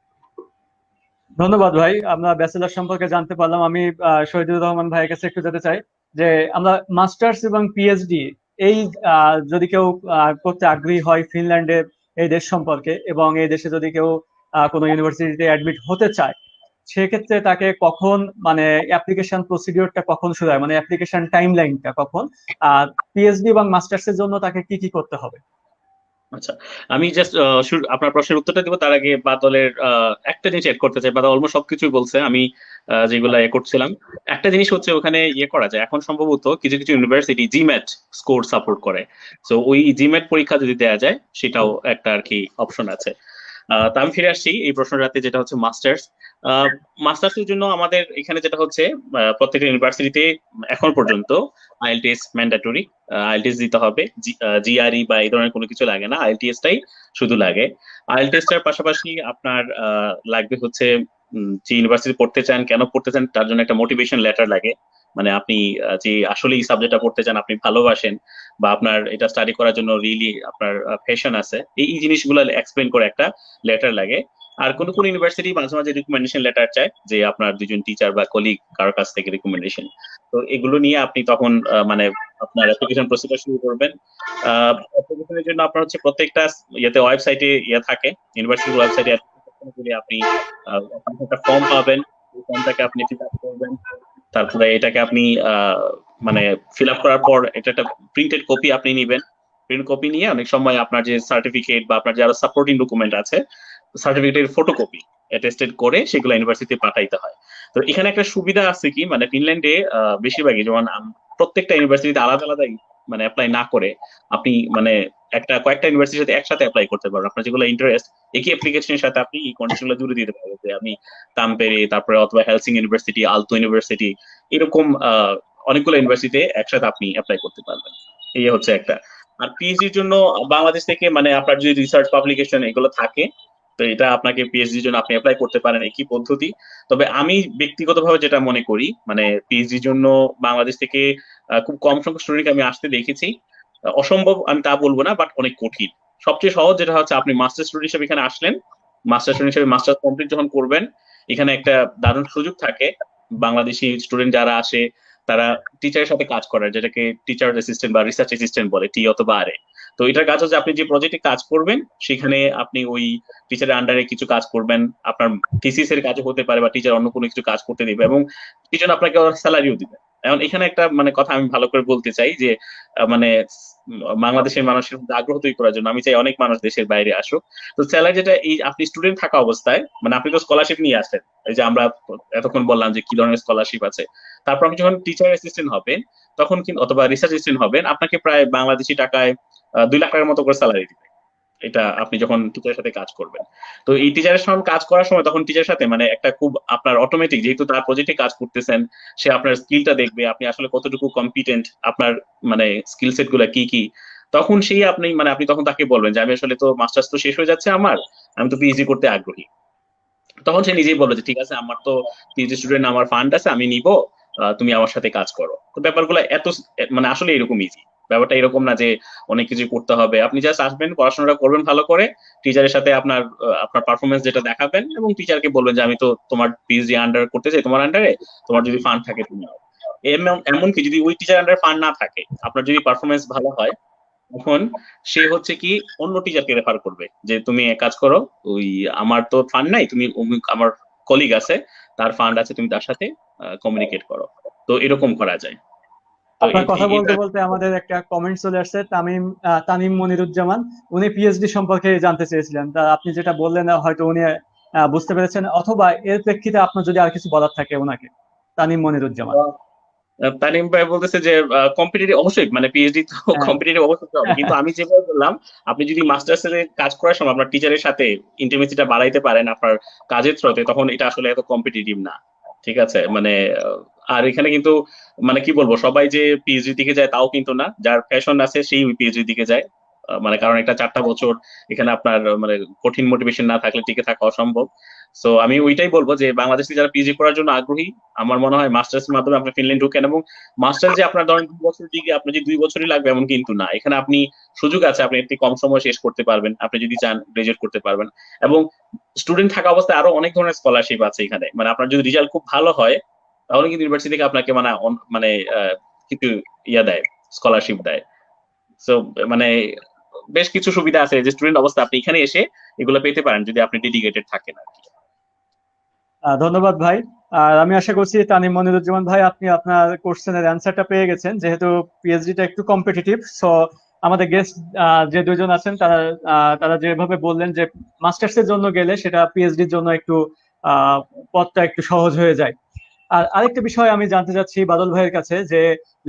S1: ধন্যবাদ ভাই, আমরা ব্যাচেলর সম্পর্কে জানতে পারলাম। আমি শহীদুর রহমান ভাইয়ের কাছে একটু যেতে চাই যে আমরা মাস্টার্স এবং পিএইচডি এই যদি কেউ করতে আগ্রহী হয় ফিনল্যান্ডের এই দেশ সম্পর্কে, এবং এই দেশে যদি কেউ কোনো ইউনিভার্সিটিতে অ্যাডমিট হতে চায়, সেক্ষেত্রে তাকে কখন মানে অ্যাপ্লিকেশন প্রসিডিওরটা কখন শুরু হয়, মানে অ্যাপ্লিকেশন টাইম লাইনটা কখন, আর পিএইচডি এবং মাস্টার্স এর জন্য তাকে কি কি করতে হবে?
S2: আচ্ছা, আমি জাস্ট আপনার প্রশ্নের উত্তরটা দিব তার আগে বাদলের একটা জিনিস এড করতে চাই। বাদল অলমোস্ট সবকিছুই বলছে, আমি যেগুলো করছিলাম। একটা জিনিস হচ্ছে ওখানে করা যায় এখন সম্ভবত কিছু কিছু ইউনিভার্সিটি জিম্যাট স্কোর সাপোর্ট করে। তো ওই জিম্যাট পরীক্ষা যদি দেওয়া যায়, সেটাও একটা আর কি অপশন আছে। তা আমি ফিরে আসছি এই প্রশ্নটাতে, যেটা হচ্ছে মাস্টার্স। মাস্টার্সের জন্য আমাদের এখানে যেটা হচ্ছে, প্রত্যেকটা ইউনিভার্সিটিতে এখন পর্যন্ত আইএলটিএস ম্যান্ডেটরি, আইএলটিএস দিতে হবে। জিআরই বা এই ধরনের কোনো কিছু লাগে না, আইএলটিএস টাই শুধু লাগে। আইএলটিএস টার পাশাপাশি আপনার লাগবে হচ্ছে যে ইউনিভার্সিটি পড়তে চান, কেন পড়তে চান, তার জন্য একটা মোটিভেশন লেটার লাগে। মানে আপনি যে আসলে এই সাবজেক্টটা পড়তে চান, আপনি ভালোবাসেন, বা আপনার এটা স্টাডি করার জন্য রিয়েলি আপনার প্যাশন আছে, এই জিনিসগুলো এক্সপ্লেন করে একটা লেটার লাগে। আর কোন কোন ইউনিভার্সিটি মাঝে মাঝে রিকমেন্ডেশন লেটার চায়, যে আপনার দুজন টিচার বা কলিগ কারোর কাছ থেকে রিকমেন্ডেশন। তো এগুলো নিয়ে আপনি তখন মানে আপনার অ্যাপ্লিকেশন প্রসিডিউর শুরু করবেন। অ্যাপ্লিকেশনের জন্য আপনার হচ্ছে প্রত্যেকটা ওয়েবসাইটে থাকে, ইউনিভার্সিটির ওয়েবসাইটে আপনি একটা ফর্ম পাবেন, এই ফর্মটাকে আপনি ফিল আপ করবেন। তারপরে এটাকে আপনি মানে ফিল আপ করার পর এটা একটা প্রিন্টেড কপি আপনি নিবেন। প্রিন্ট কপি নিয়ে অনেক সময় আপনার যে সার্টিফিকেট বা আপনার যে আরো সাপোর্টিং ডকুমেন্ট আছে, সার্টিফিকেটের ফটোকপি অ্যাটেস্টেড করে সেগুলো ইউনিভার্সিটিতে পাঠাইতে হয়। তো এখানে একটা সুবিধা আছে কি, মানে ফিনল্যান্ডে বেশিরভাগই যেমন প্রত্যেকটা ইউনিভার্সিটিতে আলাদা আলাদা মানে অ্যাপ্লাই না করে আপনি মানে কয়েকটা ইউনিভার্সিটির সাথে একসাথে অ্যাপ্লাই করতে পারবেন। আপনার যেগুলো ইন্টারেস্ট, একই অ্যাপ্লিকেশনের সাথে আপনি এই কন্ডিশনগুলো জুড়ে দিতে পারবেন, যে আমি তাম্পেরে, তারপরে অথবা হেলসিং ইউনিভার্সিটি, আলতো ইউনিভার্সিটি, এরকম অনেকগুলো ইউনিভার্সিটিতে একসাথে আপনি অ্যাপ্লাই করতে পারবেন। এই হচ্ছে একটা। আর পিএইচডির জন্য বাংলাদেশ থেকে মানে আপনার যদি রিসার্চ পাবলিকেশন এগুলো থাকে, তো এটা আপনাকে পিএইচডির জন্য আপনি অ্যাপ্লাই করতে পারেন, একই পদ্ধতি। তবে আমি ব্যক্তিগতভাবে যেটা মনে করি, মানে পিএইচডির জন্য বাংলাদেশ থেকে খুব কম সংখ্যক স্টুডেন্টকে আমি আসতে দেখেছি। অসম্ভব আমি তা বলবো না, বাট অনেক কঠিন। সবচেয়ে সহজ যেটা হচ্ছে, আপনি মাস্টার স্টুডেন্ট হিসেবে এখানে আসলেন, মাস্টার স্টুডেন্ট হিসেবে মাস্টার্স কমপ্লিট যখন করবেন, এখানে একটা দারুণ সুযোগ থাকে বাংলাদেশি স্টুডেন্ট যারা আসে তারা টিচারের সাথে কাজ করার, যেটাকে টিচার অ্যাসিস্ট্যান্ট বা রিসার্চ অ্যাসিস্ট্যান্ট বলে, টি অথবা আর এ। তো এটার কাজ হচ্ছে আপনি যে প্রজেক্টে কাজ করবেন সেখানে আপনি ওই টিচারের আন্ডারে কিছু কাজ করবেন, আপনার থিসিস এর কাজও হতে পারে বা টিচার অন্য কোনো কিছু কাজ করতে দিবে, এবং টিচার আপনাকে স্যালারিও দিবে। এখন এখানে একটা মানে কথা আমি ভালো করে বলতে চাই যে মানে বাংলাদেশের মানুষের মধ্যে আগ্রহ তৈরি করার জন্য আমি চাই অনেক মানুষ দেশের বাইরে আসুক। তো স্যালারি যেটা, এই আপনি স্টুডেন্ট থাকা অবস্থায়, মানে আপনি তো স্কলারশিপ নিয়ে আসেন, এই যে আমরা এতক্ষণ বললাম যে কি ধরনের স্কলারশিপ আছে, তারপর আপনি যখন টিচার অ্যাসিস্ট্যান্ট হবেন তখন কিন্তু, অথবা রিসার্চ অ্যাসিস্ট্যান্ট হবেন, আপনাকে প্রায় বাংলাদেশি টাকায় 2 লাখ টাকার মতো করে স্যালারি দিবে, এটা আপনি যখন টিচারের সাথে কাজ করবেন। তো এই টিচারের সঙ্গে কাজ করার সময় তখন টিচারের সাথে মানে একটা খুব আপনার অটোমেটিক, যেহেতু তার প্রজেক্টে কাজ করতেছেন, সে আপনার স্কিলটা দেখবে, আপনি আসলে কতটুকু কম্পিটেন্ট, আপনার মানে স্কিল সেট গুলা কি কি, তখন সেই আপনি মানে আপনি তখন তাকে বলবেন যে আমি আসলে তো মাস্টার্স তো শেষ হয়ে যাচ্ছে আমার, আমি তো পিএইচডি করতে আগ্রহী। তখন সে নিজেই বলবে যে ঠিক আছে, আমার তো পিএইচডি স্টুডেন্ট, আমার ফান্ড আছে, আমি নিব, তুমি আমার সাথে কাজ করো। তো ব্যাপারগুলো এত মানে আসলে এরকম ইজি, ব্যাপারটা এরকম না যে অনেক কিছু করতে হবে। আপনি জাস্ট আসবেন, পড়াশোনাটা করবেন ভালো করে, টিচারের সাথে আপনার আপনার পারফরমেন্স যেটা দেখাবেন, এবং টিচারকে বলবেন যে আমি তো তোমার পিএইচডি আন্ডার করতে চাই, তোমার আন্ডারে, তোমার যদি ফান্ড থাকে তুমি নাও। এমনকি যদি ওই টিচার আন্ডার ফান্ড না থাকে, আপনার যদি পারফরমেন্স ভালো হয়, তখন সে হচ্ছে কি অন্য টিচারকে রেফার করবে যে তুমি এক কাজ করো, ওই আমার তো ফান্ড নাই, তুমি আমার কলিগ আছে, তার ফান্ড আছে, তুমি তার সাথে কমিউনিকেট করো। তো এরকম করা যায়। তো
S1: আপনার কথা বলতে
S2: এটা
S1: বলতে আমাদের একটা কমেন্ট চলে আসছে, তানিম মনিরুজ্জামান। উনি পিএইচডি সম্পর্কে জানতে চেয়েছিলেন, তা আপনি যেটা বললেন হয়তো উনি বুঝতে পেরেছেন, অথবা এর প্রেক্ষিতে আপনার যদি আর কিছু বলার থাকে ওনাকে। তানিম মনিরুজ্জামান।
S2: তানিম ভাই বলতেছে যে কম্পিটিটিভ, অবশ্যই মানে পিএইচডি তো
S1: হ্যাঁ।
S2: কম্পিটিটিভ অবশ্যই হবে, কিন্তু আমি যেভাবে বললাম, আপনি যদি মাস্টার্স এর কাজ করার সময় আপনার টিচারের সাথে ইন্টিমেসিটা বাড়াইতে পারেন আপনার কাজের থ্রুতে, তখন এটা আসলে এত কম্পিটিটিভ না। ঠিক আছে, মানে আর এখানে কিন্তু মানে কি বলবো, সবাই যে পিএইচডি দিকে যায় তাও কিন্তু না, যার প্যাশন আছে সেই পিএইচডি দিকে যায়। মানে কারণ একটা 4টা বছর এখানে আপনার মানে কঠিন মোটিভেশন না থাকলে টিকে থাকা অসম্ভব। সো আমি ওইটাই বলবো যে বাংলাদেশে যারা পিএইচডি করার জন্য আগ্রহী, আমার মনে হয় মাস্টার্স এর মাধ্যমে আপনি ফিনল্যান্ড ঢুকেন, এবং মাস্টার্স যে আপনার ধরেন 2 বছর দিকে আপনার যে 2 বছরই লাগবে এমন কিন্তু না, এখানে আপনি সুযোগ আছে, আপনি একটি কম সময় শেষ করতে পারবেন, আপনি যদি চান গ্রাজুয়েট করতে পারবেন। এবং স্টুডেন্ট থাকা অবস্থায় আরো অনেক ধরনের স্কলারশিপ আছে এখানে, মানে আপনার যদি রেজাল্ট খুব ভালো হয় তাহলে কিন্তু ইউনিভার্সিটি থেকে আপনাকে মানে মানে কিছু ইয়া দেয়, স্কলারশিপ দেয়। সো মানে বেশ কিছু সুবিধা আছে যে স্টুডেন্ট অবস্থা আপনি এখানে এসে এগুলো পেতে পারেন যদি আপনি ডেডিকেটেড থাকেন আর কি।
S1: ধন্যবাদ ভাই। আর আমি আশা করছি তানিম মনিরুজ্জামান ভাই, আপনি আপনার কোশ্চেনের অ্যান্সারটা পেয়ে গেছেন, যেহেতু পিএইচডিটা একটু কম্পিটিটিভ। সো আমাদের গেস্ট যে দুইজন আছেন তারা তারা যেভাবে বললেন যে মাস্টার্স এর জন্য গেলে সেটা পিএইচডির জন্য একটু পথটা একটু সহজ হয়ে যায়। আর আরেকটা বিষয় আমি জানতে চাচ্ছি বাদল ভাইয়ের কাছে, যে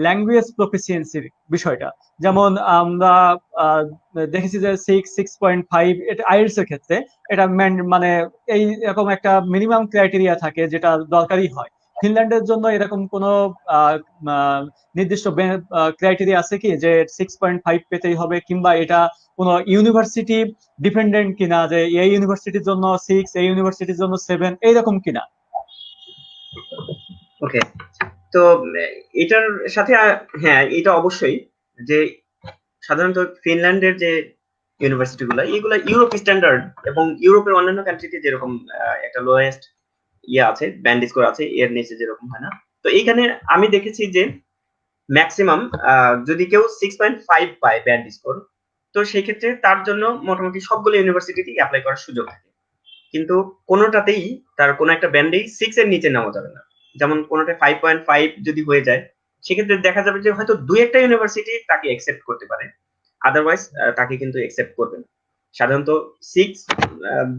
S1: ল্যাঙ্গুয়েজ প্রফিসিয়েন্সির বিষয়টা। যেমন আমরা আহ, দেখেছি যে 6.5 এটা আইএলটিএস এর ক্ষেত্রে এটা মানে এই এরকম একটা মিনিমাম ক্রাইটেরিয়া থাকে যেটা দরকারি হয়। ফিনল্যান্ডের জন্য এরকম কোনো আহ, আহ, নির্দিষ্ট ক্রাইটেরিয়া আছে কি যে 6.5 পেতেই হবে, কিংবা এটা কোনো ইউনিভার্সিটি ডিপেন্ডেন্ট কিনা, যে এই ইউনিভার্সিটির জন্য 6, এই ইউনিভার্সিটির জন্য 7, এইরকম কিনা?
S3: ওকে, তো এটার সাথে হ্যাঁ, এটা অবশ্যই যে সাধারণত ফিনল্যান্ডের যে ইউনিভার্সিটি গুলো, এগুলো ইউরোপ স্ট্যান্ডার্ড, এবং ইউরোপের অন্যান্য কান্ট্রিতে যেরকম একটা লোয়েস্ট ইয়ে আছে, ব্যান্ড স্কোর আছে, এর নিচে যেরকম হয় না। তো এইখানে আমি দেখেছি যে ম্যাক্সিমাম যদি কেউ 6.5 পায় ব্যান্ড স্কোর, তো সেই ক্ষেত্রে তার জন্য মোটামুটি সবগুলো ইউনিভার্সিটিতেই অ্যাপ্লাই করার সুযোগ থাকে। কিন্তু কোনোটাতেই তার কোনো একটা ব্যান্ডেই 6 এর নিচে নেওয়া যাবে না। যেমন কোনোটা 5.5 যদি হয়ে যায়, সেক্ষেত্রে দেখা যাবে যে হয়তো 2-একটা ইউনিভার্সিটি তাকে অ্যাকসেপ্ট করতে পারে, আদারওয়াইজ তাকে কিন্তু অ্যাকসেপ্ট করবে না। সাধারণত 6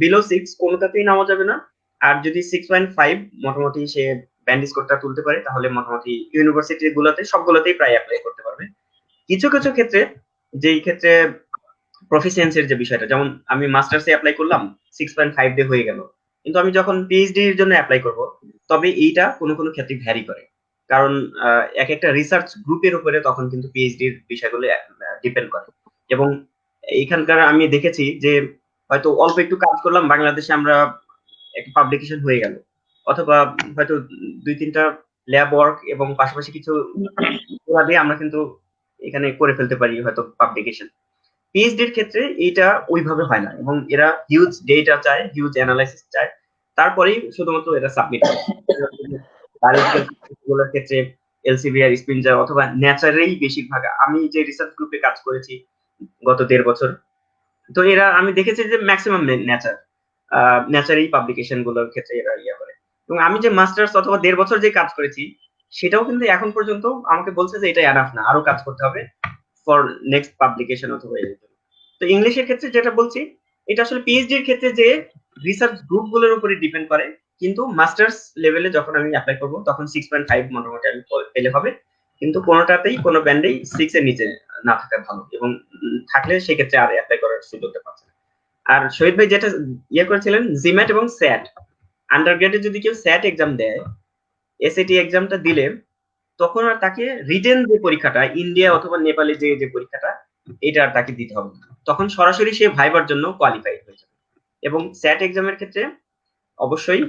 S3: বিলো 6 কোনোটাতেই নেওয়া যাবে না। আর যদি 6.5 মোটামুটি সে ব্যান্ড স্কোরটা তুলতে পারে, তাহলে মোটামুটি ইউনিভার্সিটি গুলোতে সবগুলোতেই প্রায় অ্যাপ্লাই করতে পারবে। কিছু কিছু ক্ষেত্রে, যেই ক্ষেত্রে প্রফিসিয়েন্সির যে বিষয়টা, যেমন আমি মাস্টার্সে অ্যাপ্লাই করলাম, 6.5 দিয়ে হয়ে গেল, কিন্তু আমি যখন পিএইচডি এর জন্য অ্যাপ্লাই করব, তবে এইটা কোনো কোনো ক্ষেত্রে ভ্যারি করে। কারণ এক একটা রিসার্চ গ্রুপের উপরে তখন কিন্তু পিএইচডি এর বিষয়গুলো ডিপেন্ড করে। এবং এখানকার আমি দেখেছি যে হয়তো অল্প একটু কাজ করলাম, বাংলাদেশে আমরা একটা পাবলিকেশন হয়ে গেল, অথবা হয়তো 2-3টা ল্যাব ওয়ার্ক এবং পাশাপাশি কিছু দিয়ে আমরা কিন্তু এখানে করে ফেলতে পারি হয়তো পাবলিকেশন। পিএইচডির ক্ষেত্রে এটা ওইভাবে হয় না, এবং এরা হিউজ ডেটা চায়, হিউজ অ্যানালাইসিস চায়, তারপরেই শুধুমাত্র এরা সাবমিট করে। বায়োলজিক্যাল গুলোর ক্ষেত্রে এলসিভিআর, স্পিনজার অথবা নেচারেই বেশিরভাগ, আমি যে রিসার্চ গ্রুপে কাজ করেছি গত 1.5 বছর, তো এরা আমি দেখেছি যে ম্যাক্সিমাম নেচারেই পাবলিকেশন গুলোর ক্ষেত্রে এরা ইয়ে করে। এবং আমি যে মাস্টার্স অথবা 1.5 বছর যে কাজ করেছি, সেটাও কিন্তু এখন পর্যন্ত আমাকে বলছে যে এটা এনাফ না, আরো কাজ করতে হবে ফর নেক্সট পাবলিকেশন অথবা এর জন্য। তো ইংলিশের ক্ষেত্রে যেটা বলছি, এটা আসলে পিএইচডি এর ক্ষেত্রে যে রিসার্চ গ্রুপ গুলোর উপরে ডিপেন্ড করে, কিন্তু মাস্টার্স লেভেলে যখন আমি অ্যাপ্লাই করব তখন 6.5 মোটামুটি আমি পেলে হবে, কিন্তু কোনোটাতেই কোনো ব্যান্ডেই 6 এর নিচে না থাকা ভালো, এবং থাকলে সেক্ষেত্রে আর অ্যাপ্লাই করার সুযোগটা পাচ্ছে না। আর শহীদ ভাই যেটা ইয়ে করেছিলেন, জিম্যাট এবং স্যাট, আন্ডারগ্রেডে যদি কেউ স্যাট এক্সাম দেয়, এসএটি এক্সামটা দিলে তখন আর তাকে রিটেন যে পরীক্ষাটা, ইন্ডিয়া অথবা নেপালে যে পরীক্ষাটা, এটা আর তাকে দিতে হবে না, তখন সরাসরি সে ভাইবার জন্য কোয়ালিফাইড হয়ে যাবে। এবং স্যাট এক্সামের ক্ষেত্রে অবশ্যই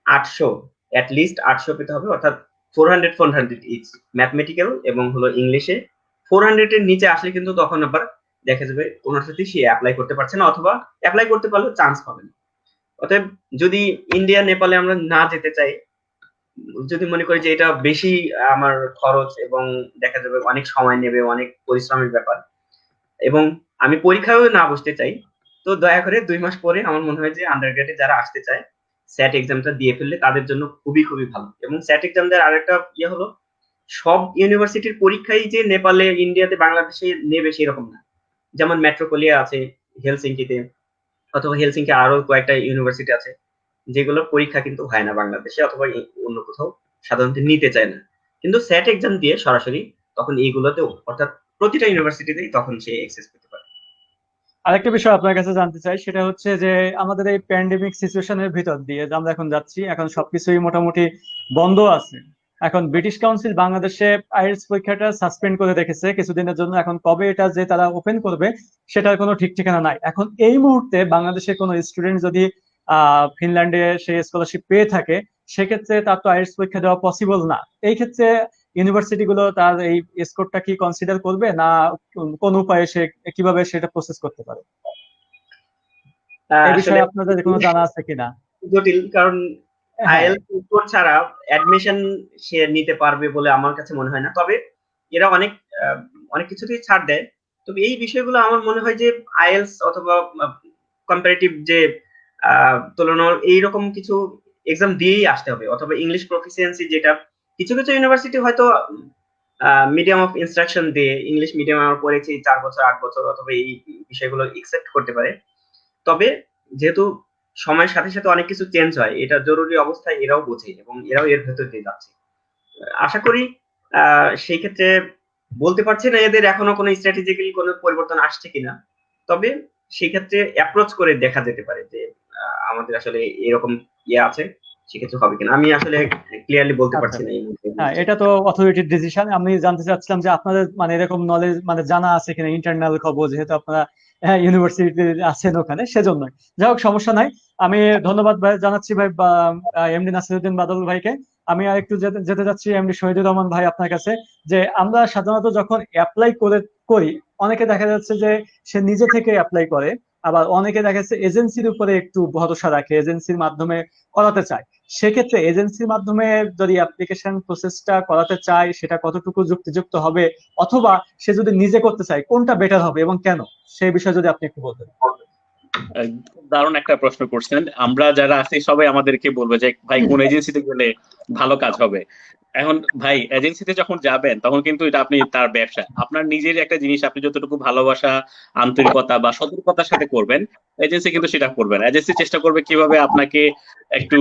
S3: 800, অ্যাটলিস্ট 800 পেতে হবে, অর্থাৎ 400 ইচ ম্যাথমেটিক্যাল এবং হলো ইংলিশে। 400 এর নিচে আসলে কিন্তু তখন আবার দেখা যাবে কোনোটাতেই সে অ্যাপ্লাই করতে পারছে না, অথবা অ্যাপ্লাই করতে পারলেও চান্স পাবে না। অতএব যদি ইন্ডিয়া নেপালে আমরা না যেতে চাই, যদি মনে করি যে এটা বেশি আমার খরচ এবং দেখা যাবে অনেক সময় নেবে, অনেক পরিশ্রমের ব্যাপার, এবং আমি পরীক্ষায়ও না বসতে চাই, তো দয়া করে 2 মাস পরে আমার মনে হয় যে আন্ডারগ্রেডে যারা আসতে চায় স্যাট এক্সামটা দিয়ে ফেললে তাদের জন্য খুবই খুবই ভালো। এবং স্যাট এক্সাম দেওয়ার আরেকটা ইয়ে হলো, সব ইউনিভার্সিটির পরীক্ষাই যে নেপালে, ইন্ডিয়াতে, বাংলাদেশে নেবে সেরকম না। যেমন মেট্রোপলিয়া আছে হেলসিঙ্কিতে, অথবা হেলসিঙ্কি আরো কয়েকটা ইউনিভার্সিটি আছে যেগুলোর পরীক্ষা কিন্তু হয় না বাংলাদেশে অথবা অন্য কোথাও, সাধারণত নিতে চায় না। কিন্তু স্যাট এক্সাম দিয়ে সরাসরি তখন এইগুলোতেও, অর্থাৎ প্রতিটা ইউনিভার্সিটিতেই তখন সে অ্যাক্সেস পেতে পারে।
S1: আরেকটা বিষয় আপনার কাছে জানতে চাই, সেটা হচ্ছে যে আমাদের এই প্যান্ডেমিক সিচুয়েশনের ভিতর দিয়ে যে আমরা এখন যাচ্ছি, এখন সবকিছুই মোটামুটি বন্ধ আছে। এখন ব্রিটিশ কাউন্সিল বাংলাদেশে আইএলটিএস পরীক্ষাটা সাসপেন্ড করে রেখেছে কিছুদিনের জন্য। এখন কবে এটা যে তারা ওপেন করবে সেটার কোনো ঠিক ঠিকানা নাই। এখন এই মুহূর্তে বাংলাদেশের কোনো স্টুডেন্ট যদি ফিনল্যান্ডে সে স্কলারশিপ পেয়ে থাকে, সেক্ষেত্রে তার তো আইএলটিএস পরীক্ষা দেওয়া পসিবল না। এই ক্ষেত্রে ইউনিভার্সিটি গুলো তার এই স্কোরটা কি কনসিডার করবে, না কোন উপায়ে সে কিভাবে সেটা প্রসেস করতে পারে? এই
S3: আসলে
S1: বিষয়ে আপনাদের কোনো জানা আছে কিনা?
S3: জটিল, কারণ
S1: হ্যাঁ,
S3: আইএলটিএস স্কোর ছাড়া অ্যাডমিশন সে নিতে পারবে বলে আমার কাছে মনে হয় না। তবে এরা অনেক কিছুতেই ছাড় দেয়। তবে এই বিষয়গুলো আমার মনে হয় যে আইএলটিএস অথবা কম্পারেটিভ যে তুলনা, এইরকম কিছু এক্সাম দিয়েই আসতে হবে, অথবা ইংলিশ প্রফিসিয়েন্সি, যেটা কিছু কিছু ইউনিভার্সিটি হয়তো মিডিয়াম অফ ইনস্ট্রাকশন দিয়ে, ইংলিশ মিডিয়াম আমরা পড়েছি 4 বছর 8 বছর, অথবা এই বিষয়গুলো একসেপ্ট করতে পারে। তবে যেহেতু সময়ের সাথে সাথে অনেক কিছু চেঞ্জ হয়, এটা জরুরি অবস্থায় এরাও বোঝে এবং এরাও এর ভেতর দিয়ে যাচ্ছে। আশা করি সেই ক্ষেত্রে বলতে পারছি না এদের এখনো কোনো স্ট্র্যাটেজিক্যালি কোনো পরিবর্তন আসছে কিনা, তবে সেই ক্ষেত্রে অ্যাপ্রোচ করে দেখা যেতে পারে যে আমাদের আসলে এরকম ইয়ে আছে, সেক্ষেত্রে হবে কিনা। আমি আসলে ক্লিয়ারলি বলতে
S1: আচ্ছা।
S3: পারছি না এই মুহূর্তে।
S1: হ্যাঁ, এটা তো অথরিটির ডিসিশন। আমি জানতে চাচ্ছিলাম যে আপনাদের মানে এরকম নলেজ মানে জানা আছে কিনা, ইন্টারনাল খবর, যেহেতু আপনারা ইউনিভার্সিটি আছেন ওখানে, সেজন্য। যাই হোক, সমস্যা নাই। আমি ধন্যবাদ জানাচ্ছি ভাই এমডি নাসিরউদ্দিন বাদল ভাইকে। আমি আর একটু যেতে যাচ্ছি এমডি শহীদুর রহমান ভাই আপনার কাছে, যে আমরা সাধারণত যখন অ্যাপ্লাই করি, অনেকে দেখা যাচ্ছে যে সে নিজে থেকে অ্যাপ্লাই করে, আবার অনেকে দেখা যাচ্ছে এজেন্সির উপরে একটু ভরসা রাখে, এজেন্সির মাধ্যমে করাতে চায়। সেক্ষেত্রে এজেন্সির মাধ্যমে যদি অ্যাপ্লিকেশন প্রসেসটা করাতে চায়, সেটা কতটুকু যুক্তিযুক্ত হবে, অথবা সে যদি নিজে করতে চায় কোনটা বেটার হবে এবং কেন, সেই বিষয়ে যদি আপনি একটু বলতেন।
S2: দারুণ একটা প্রশ্ন করছেন। আমরা যারা আছি সবাই আমাদেরকে বলবে যে ভাই কোন এজেন্সিতে গেলে ভালো কাজ হবে। এখন ভাই এজেন্সিতে যখন যাবেন তখন কিন্তু এটা আপনি তার ব্যবসা, আপনার নিজের একটা জিনিস আপনি যতটুকু ভালোবাসা, আন্তরিকতা বা সতর্কতার সাথে করবেন, এজেন্সি কিন্তু সেটা করবে না। এজেন্সি চেষ্টা করবে কিভাবে আপনাকে একটু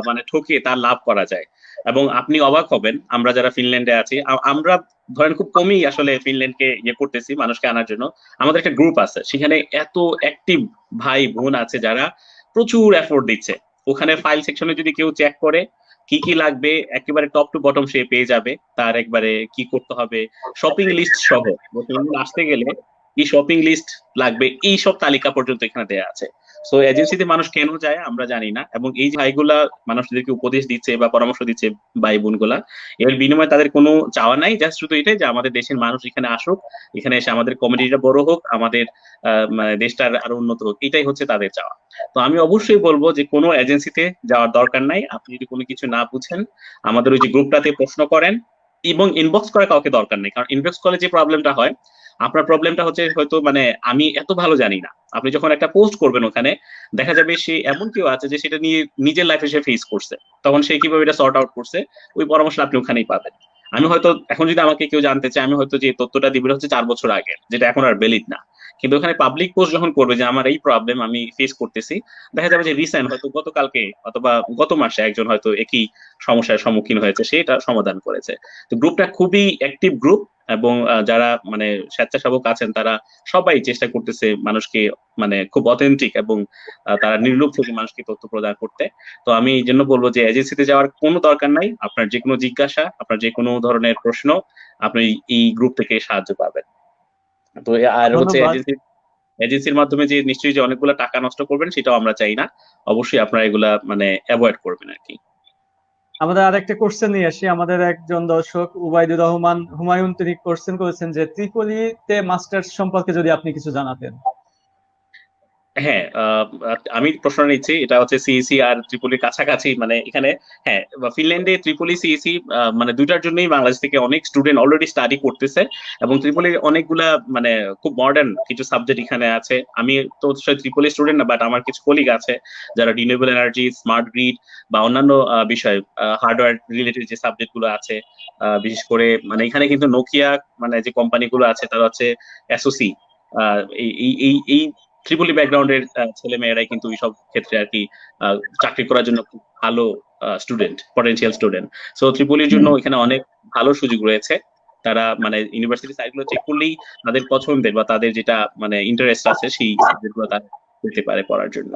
S2: মানে ঠকিয়ে তার লাভ করা যায়। এবং আপনি অবাক হবেন, আমরা যারা ফিনল্যান্ডে আছি, আমরা ধরেন খুব কমই আসলে ফিনল্যান্ডকে ইয়ে করতেছি মানুষকে আনার জন্য। আমাদের একটা গ্রুপ আছে, সেখানে এত অ্যাক্টিভ ভাই বোন আছে যারা প্রচুর এফোর্ট দিচ্ছে। ওখানে ফাইল সেকশনে যদি কেউ চেক করে কি কি লাগবে, একেবারে টপ টু বটম সে পেয়ে যাবে। তার একবারে কি করতে হবে শপিং লিস্ট সহ। আসতে গেলে কি শপিং লিস্ট লাগবে, এই সব তালিকা পর্যন্ত এখানে দেয়া আছে। সো এজেন্সিতে মানুষ কেন যায় আমরা জানি না, এবং এই যে ভাইগুলা মানুষদেরকে উপদেশ দিচ্ছে বা পরামর্শ দিচ্ছে, ভাই বোনগুলা, এর বিনিময়ে তাদের কোনো চাওয়া নাই, জাস্ট শুধু এটাই যে আমাদের দেশের মানুষ এখানে আসুক, এখানে এসে আমাদের কমিউনিটিটা বড় হোক, আমাদের মানে দেশটার আরো উন্নত হোক, এটাই হচ্ছে তাদের চাওয়া। তো আমি অবশ্যই বলবো যে কোনো এজেন্সিতে যাওয়ার দরকার নাই। আপনি যদি কোনো কিছু না বুঝেন, আমাদের ওই যে গ্রুপটাতে প্রশ্ন করেন, এবং ইনবক্স করা কাউকে দরকার নেই, কারণ ইনবক্স করলে যে প্রবলেমটা হয়, আপনার প্রবলেমটা হচ্ছে হয়তো মানে আমি এত ভালো জানি না, আপনি যখন একটা পোস্ট করবেন ওখানে দেখা যাবে সে এমন কেউ আছে যে সেটা নিয়ে নিজের লাইফে সে ফেস করছে, তখন সে কিভাবে এটা সর্ট আউট করছে ওই পরামর্শ আপনি ওখানেই পাবেন। আমি হয়তো এখন যদি আমাকে কেউ জানতে চায়, আমি হয়তো যে তথ্যটা দিবে হচ্ছে 4 বছর আগে, যেটা এখন আর ভ্যালিড না, কিন্তু ওখানে পাবলিক পোস্ট যখন করবে যে আমার এই প্রবলেম আমি ফেস করতেছি, দেখা যাবে যে রিসেন্ট হয়তো গতকালকে অথবা গত মাসে একজন হয়তো একই সমস্যার সম্মুখীন হয়েছে, সে এটা সমাধান করেছে। তো গ্রুপটা খুবই অ্যাক্টিভ গ্রুপ, এবং যারা মানে স্বেচ্ছাসেবক আছেন তারা সবাই চেষ্টা করতেছে মানুষকে মানে খুব অথেন্টিক এবং তারা নির্লোভ থেকে মানুষকে তথ্য প্রদান করতে। তো আমি এই জন্য বলবো যে এজেন্সিতে যাওয়ার কোনো দরকার নাই, আপনার যে কোনো জিজ্ঞাসা, আপনার যে কোনো ধরনের প্রশ্ন, আপনি এই গ্রুপ থেকে সাহায্য পাবেন। তো আর হচ্ছে
S1: ধন্যবাদ।
S2: এজেন্সির মাধ্যমে যে নিশ্চয়ই যে অনেকগুলো টাকা নষ্ট করবেন সেটাও আমরা চাই না, অবশ্যই আপনারা এগুলা মানে অ্যাভয়েড করবেন আর কি।
S1: আমাদের আরেকটা কোশ্চেন নিয়ে আসি। আমাদের একজন দর্শক উবাইদুর রহমান হুমায়ুন, তিনি কোশ্চেন করেছেন যে ত্রিপলিতে মাস্টার্স সম্পর্কে যদি আপনি কিছু জানাতেন।
S2: হ্যাঁ, আমি প্রশ্ন নিচ্ছি, এটা হচ্ছে সিইসি আর ত্রিপলির কাছাকাছি, মানে এখানে হ্যাঁ ফিনল্যান্ডে ত্রিপলি সিইসি মানে দুইটার জন্যই বাংলাদেশ থেকে অনেক স্টুডেন্ট অলরেডি স্টাডি করতেছে, এবং ত্রিপলির অনেকগুলা মানে খুব মডার্ন কিছু সাবজেক্ট এখানে আছে। আমি তো ত্রিপলি স্টুডেন্ট না, বাট আমার কিছু কলিগ আছে যারা রিনিউয়েবল এনার্জি, স্মার্ট গ্রিড বা অন্যান্য বিষয় হার্ডওয়্যার রিলেটেড যে সাবজেক্ট গুলো আছে, বিশেষ করে মানে এখানে কিন্তু নোকিয়া মানে যে কোম্পানিগুলো আছে তারা হচ্ছে এসওসি, এই এই এই এই ত্রিপলি ব্যাকগ্রাউন্ডের ছেলে মেয়েরাই কিন্তু এইসব ক্ষেত্রে আর কি চাকরি করার জন্য খুব ভালো স্টুডেন্ট, পটেনশিয়াল স্টুডেন্ট। সো ত্রিপলির জন্য এখানে অনেক ভালো সুযোগ রয়েছে। তারা মানে ইউনিভার্সিটি সাইটগুলো চেক করলেই তাদের পছন্দের বা তাদের যেটা মানে ইন্টারেস্ট আছে সেই সাবজেক্টগুলো তারা পেতে পারে পড়ার জন্য।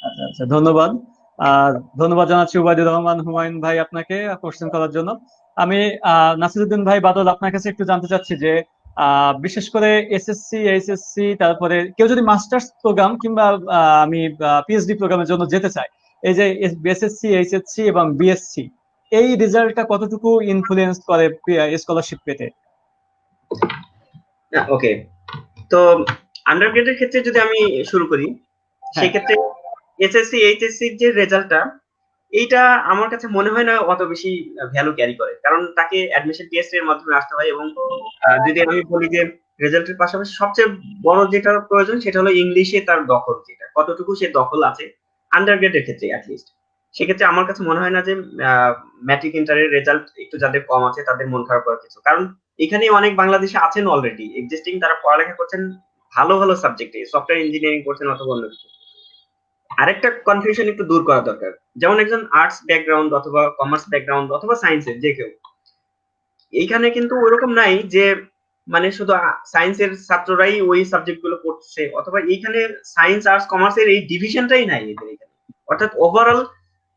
S1: আচ্ছা আচ্ছা, ধন্যবাদ। আর ধন্যবাদ জানাচ্ছি উবাইদুর রহমান হুমায়ুন ভাই আপনাকে কোশ্চেন করার জন্য। আমি নাসিরুদ্দিন ভাই বাদল আপনার কাছে একটু জানতে চাচ্ছি যে বিশেষ করে এসএসসি, এইচএসসি, তারপরে কেউ যদি মাস্টার্স প্রোগ্রাম কিংবা আমি পিএইচডি প্রোগ্রামের জন্য যেতে চাই, এই যে এসএসসি, এইচএসসি এবং বিএসসি, এই রেজাল্টটা কতটুকু ইনফ্লুয়েন্স করে স্কলারশিপ পেতে?
S3: ওকে, তো আন্ডারগ্রেডের ক্ষেত্রে যদি আমি শুরু করি,
S1: হ্যাঁ।
S3: সেক্ষেত্রে এসএসসি এইচএসসি যে রেজাল্টটা, এইটা আমার কাছে মনে হয় না অত বেশি ভ্যালু ক্যারি করে, কারণ তাকে অ্যাডমিশন টেস্ট এর মাধ্যমে আসতে হয়। এবং যদি আমি বলি যে রেজাল্টের পাশাপাশি সবচেয়ে বড় যেটা প্রয়োজন সেটা হলো ইংলিশে তার দখল, যেটা কতটুকু সে দখল আছে আন্ডারগ্রেডের ক্ষেত্রে অ্যাটলিস্ট। সেক্ষেত্রে আমার কাছে মনে হয় না যে ম্যাট্রিক ইন্টারের রেজাল্ট একটু যাদের কম আছে তাদের মন খারাপ করার কিছু, কারণ এখানে অনেক বাংলাদেশে আছেন অলরেডি এক্সিস্টিং, তারা পড়ালেখা করছেন ভালো ভালো সাবজেক্টে, সফটওয়্যার ইঞ্জিনিয়ারিং করছেন অথবা অন্য কিছু। আরেকটা কনফিউশন একটু দূর করা দরকার, যেমন একজন আর্টস ব্যাকগ্রাউন্ড অথবা কমার্স ব্যাকগ্রাউন্ড অথবা সায়েন্সের যে কেউ, এইখানে কিন্তু ওরকম নাই যে মানে শুধু সায়েন্সের ছাত্ররাই ওই সাবজেক্ট গুলো পড়ছে, অথবা এইখানে সায়েন্স আর্টস কমার্সের এই ডিভিশনটাই নাই এদের এখানে। অর্থাৎ ওভারঅল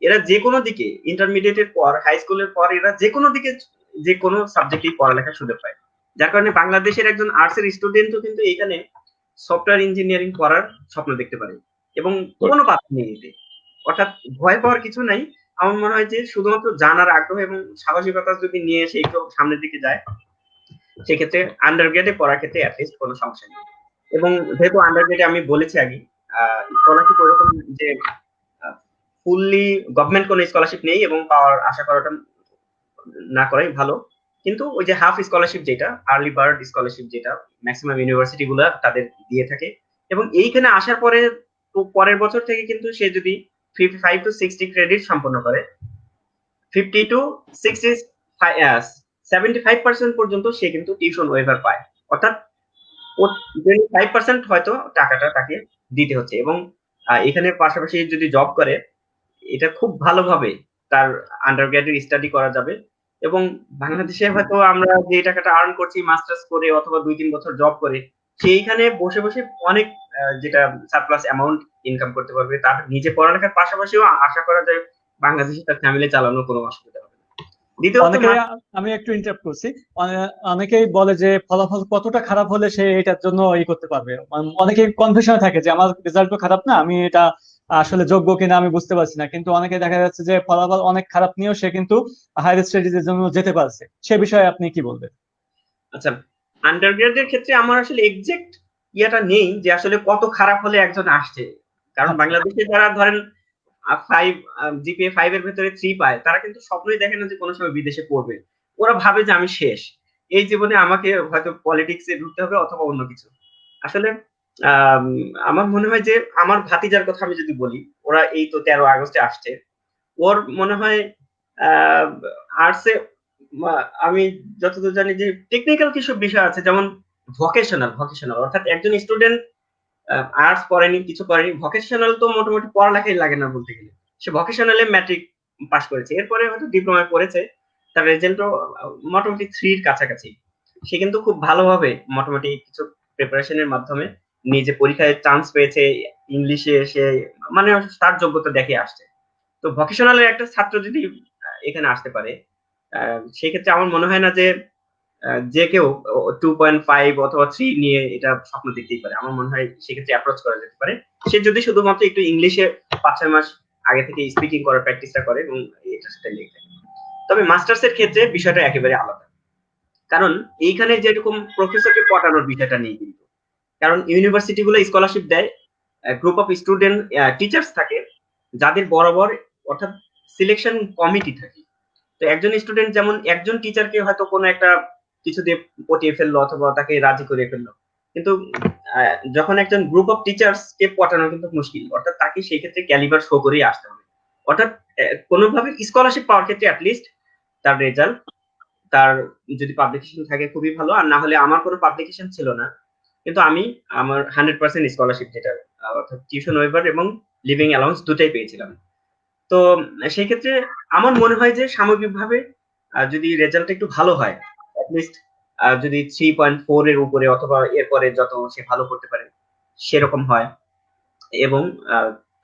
S3: এরা যে কোনো দিকে ইন্টারমিডিয়েটের পর, হাই স্কুলের পর এরা যে কোনো দিকে যে কোনো সাবজেক্টেই পড়ালেখার সুযোগ পায়, যার কারণে বাংলাদেশের একজন আর্টসের স্টুডেন্টও কিন্তু এখানে সফটওয়্যার ইঞ্জিনিয়ারিং পড়ার স্বপ্ন দেখতে পারে, এবং কোনো বাধা নেই এতে। অর্থাৎ ভয় পাওয়ার কিছু নাই। আমার মনে হয় যে শুধুমাত্র জানার আগ্রহ এবং সাহসিকতা যদি নিয়ে এসে একটু সামনের দিকে যায়, সেক্ষেত্রে আন্ডারগ্রেডে পড়ার ক্ষেত্রে অ্যাটলিস্ট কোনো সমস্যা নেই। এবং যেহেতু আন্ডারগ্রেডে আমি বলেছি আগে স্কলারশিপ ওরকম যে ফুললি গভর্নমেন্ট কোনো স্কলারশিপ নেই, এবং পাওয়ার আশা করাটা না করাই ভালো। কিন্তু ওই যে হাফ স্কলারশিপ, যেটা আর্লি বার্ড স্কলারশিপ, যেটা ম্যাক্সিমাম ইউনিভার্সিটি গুলা তাদের দিয়ে থাকে, এবং এইখানে আসার পরে পরের বছর থেকে কিন্তু সে যদি 55 to 60 ক্রেডিট সম্পন্ন করে, 50 to 60 75% পর্যন্ত সে কিন্তু টিউশন ওয়েভার পায়। অর্থাৎ 25% হয়তো টাকাটা তাকে দিতে হচ্ছে, এবং এখানে পাশাপাশি যদি জব করে এটা খুব ভালোভাবে তার আন্ডারগ্রেডের স্টাডি করা যাবে। এবং বাংলাদেশে হয়তো আমরা যে টাকাটা আর্ন করছি মাস্টার্স করে অথবা 2-3 বছর জব করে, সেইখানে বসে বসে অনেক যেটা সারপ্লাস অ্যামাউন্ট ইনকাম করতে পারবে। তার নিজে পড়ালেখার পাশাপাশিও আশা করা যায় বাংলাদেশে তার ফ্যামিলি চালানোর কোনো অসুবিধা হবে না। দ্বিতীয়ত
S1: অনেকে, আমি একটু ইন্টারাপ্ট করছি, অনেকেই বলে যে ফলাফল কতটা খারাপ হলে সে এটার জন্য করতে পারবে। অনেকে কনফিউশনে থাকে যে আমার রেজাল্ট তো খারাপ না, আমি এটা আসলে যোগ্য কিনা আমি বুঝতে পারছি না, কিন্তু অনেকে দেখা যাচ্ছে যে ফলাফল অনেক খারাপ নিয়েও সে কিন্তু হায়ার স্টাডিজ এর জন্য যেতে পারছে। সে বিষয়ে আপনি কি বলবেন?
S3: আচ্ছা, আন্ডারগ্রেডের ক্ষেত্রে আমার আসলে এক্সাক্ট ইয়াটা নেই যে আসলে কত খারাপ হলে একজন আসছে, কারণ
S1: আচ্ছা,
S3: বাংলাদেশে যারা ধরেন 5 জিপিএ 5 এর ভেতরে 3 পায় তারা কিন্তু স্বপ্নই দেখে না যে কোনো সময় বিদেশে পড়বে। ওরা ভাবে যে আমি শেষ, এই জীবনে আমাকে হয়তো পলিটিক্সে ঢুকতে হবে অথবা অন্য কিছু। আসলে আম, আমার মনে হয় যে আমার ভাতিজার কথা আমি যদি বলি, ওরা এই তো 13 আগস্টে আসছে। ওর মনে হয় আর্টসে, আমি যতদূর জানি যে টেকনিক্যাল কিছু বিষয় আছে, যেমন ভকেশনাল অর্থাৎ একজন স্টুডেন্ট আর্টস পড়েনি, কিছু করেনি, ভকেশনাল তো মোটামুটি পড়ালেখাই লাগে না বলতে গেলে। সে ভকেশনালে ম্যাট্রিক পাস করেছে, এরপরে হয়তো ডিপ্লোমায় পড়েছে, তার রেজাল্টও মোটামুটি 3 এর কাছাকাছি। সে কিন্তু খুব ভালোভাবে মোটামুটি কিছু প্রিপারেশনের মাধ্যমে নিজে পরীক্ষায় চান্স পেয়েছে, ইংলিশে সে মানে তার যোগ্যতা দেখে আসছে। তো ভকেশনালের একটা ছাত্র যদি এখানে আসতে পারে, সেক্ষেত্রে আমার মনে হয় না যে যে কেউ 2.5 অথবা 3 নিয়ে এটা স্বপ্ন দেখতেই পারে। আমার মনে হয় সেক্ষেত্রে অ্যাপ্রোচ করা যেতে পারে। সে যদি শুধুমাত্র একটু ইংলিশে 5-6 মাস আগে থেকে স্পিকিং করার প্র্যাকটিসটা করে এবং এটার সাথে লিখে। তবে মাস্টার্স এর ক্ষেত্রে বিষয়টা একেবারে আলাদা, কারণ এইখানে যেরকম প্রফেসরকে পটানোর বিষয়টা নেই কিন্তু, কারণ ইউনিভার্সিটি গুলো স্কলারশিপ দেয়, গ্রুপ অফ স্টুডেন্ট টিচার্স থাকে যাদের বরাবর, অর্থাৎ সিলেকশন কমিটি থাকে। তো একজন স্টুডেন্ট যেমন একজন টিচারকে হয়তো কোনো একটা কিছু দিয়ে পটিয়ে ফেললো অথবা তাকে রাজি করে ফেললো, কিন্তু যখন একজন গ্রুপ অফ টিচার্স কে পটানো কিন্তু মুশকিল, অর্থাৎ তাকে সেই ক্ষেত্রে ক্যালিবার শো করেই আসতে হবে। অর্থাৎ কোনোভাবে স্কলারশিপ পাওয়ার ক্ষেত্রে অ্যাটলিস্ট তার রেজাল্ট, তার যদি পাবলিকেশন থাকে খুবই ভালো, আর না হলে আমার কোনো পাবলিকেশন ছিল না কিন্তু আমি আমার 100% স্কলারশিপ, যেটা অর্থাৎ টিউশন ওয়েভার এবং লিভিং অ্যালাউন্স দুটাই পেয়েছিলাম। তো সেই ক্ষেত্রে আমার মনে হয় যে সামগ্রিকভাবে যদি রেজাল্ট একটু ভালো হয়, লিস্ট যদি 3.4 এর উপরে অথবা এরপরে যত সে ভালো করতে পারে সেরকম হয়, এবং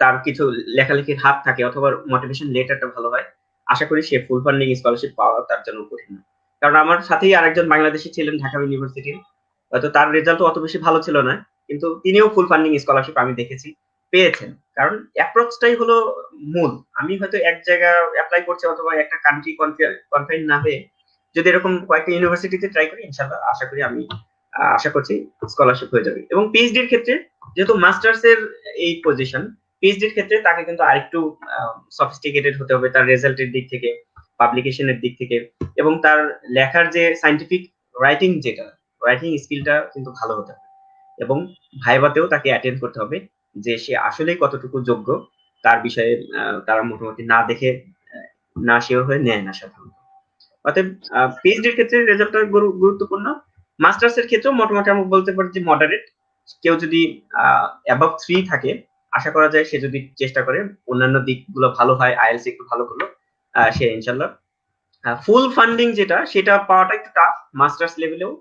S3: তার কিছু লেখালেখির হাত থাকে অথবা মোটিভেশন লেটারটা ভালো হয়, আশা করি সে ফুল ফান্ডিং স্কলারশিপ পাওয়া তার জন্য কঠিন না। কারণ আমার সাথেই আরেকজন বাংলাদেশি ছিলেন ঢাকা ইউনিভার্সিটির, হয়তো তার রেজাল্ট অত বেশি ভালো ছিল না, কিন্তু তিনিও ফুল ফান্ডিং স্কলারশিপ আমি দেখেছি পেয়েছেন। কারণ অ্যাপ্রোচটাই হলো মূল। আমি হয়তো এক জায়গায় অ্যাপ্লাই করছি অথবা একটা কান্ট্রি কনফাইন না হয়ে যদি এরকম কয়েকটা ইউনিভার্সিটিতে ট্রাই করি, ইনশাআল্লাহ আশা করি আমি আশা করছি স্কলারশিপ হয়ে যাবে। এবং পিএইচডির ক্ষেত্রে যেহেতু মাস্টার্স এর এই পজিশন, পিএইচডির ক্ষেত্রে তাকে কিন্তু আরেকটু সফিস্টিকেটেড হতে হবে তার রেজাল্টের দিক থেকে, পাবলিকেশনের দিক থেকে, এবং তার লেখার যে সায়েন্টিফিক রাইটিং, যেটা রাইটিং স্কিলটা কিন্তু ভালো হতে হবে, এবং ভাইভাতেও তাকে অ্যাটেন্ড করতে হবে যে সে আসলেই কতটুকু যোগ্য, তার বিষয়ে তারা মোটামুটি না দেখে না শিওর হয়ে নেয় না সাধারণত। অতএব পিএইচডির ক্ষেত্রে রেজাল্টটা গুরুত্বপূর্ণ। মাস্টার্স এর ক্ষেত্রেও মোটামুটি আমি বলতে পারি যে মডারেট। কেউ যদি অ্যাবাভ 3 থাকে, আশা করা যায় সে যদি চেষ্টা করে অন্যান্য দিকগুলো ভালো হয়, আইএলটিএস একটু ভালো করলো, সে ইনশাআল্লাহ ফুল ফান্ডিং যেটা সেটা পাওয়াটা একটু টাফ মাস্টার্স লেভেলেও,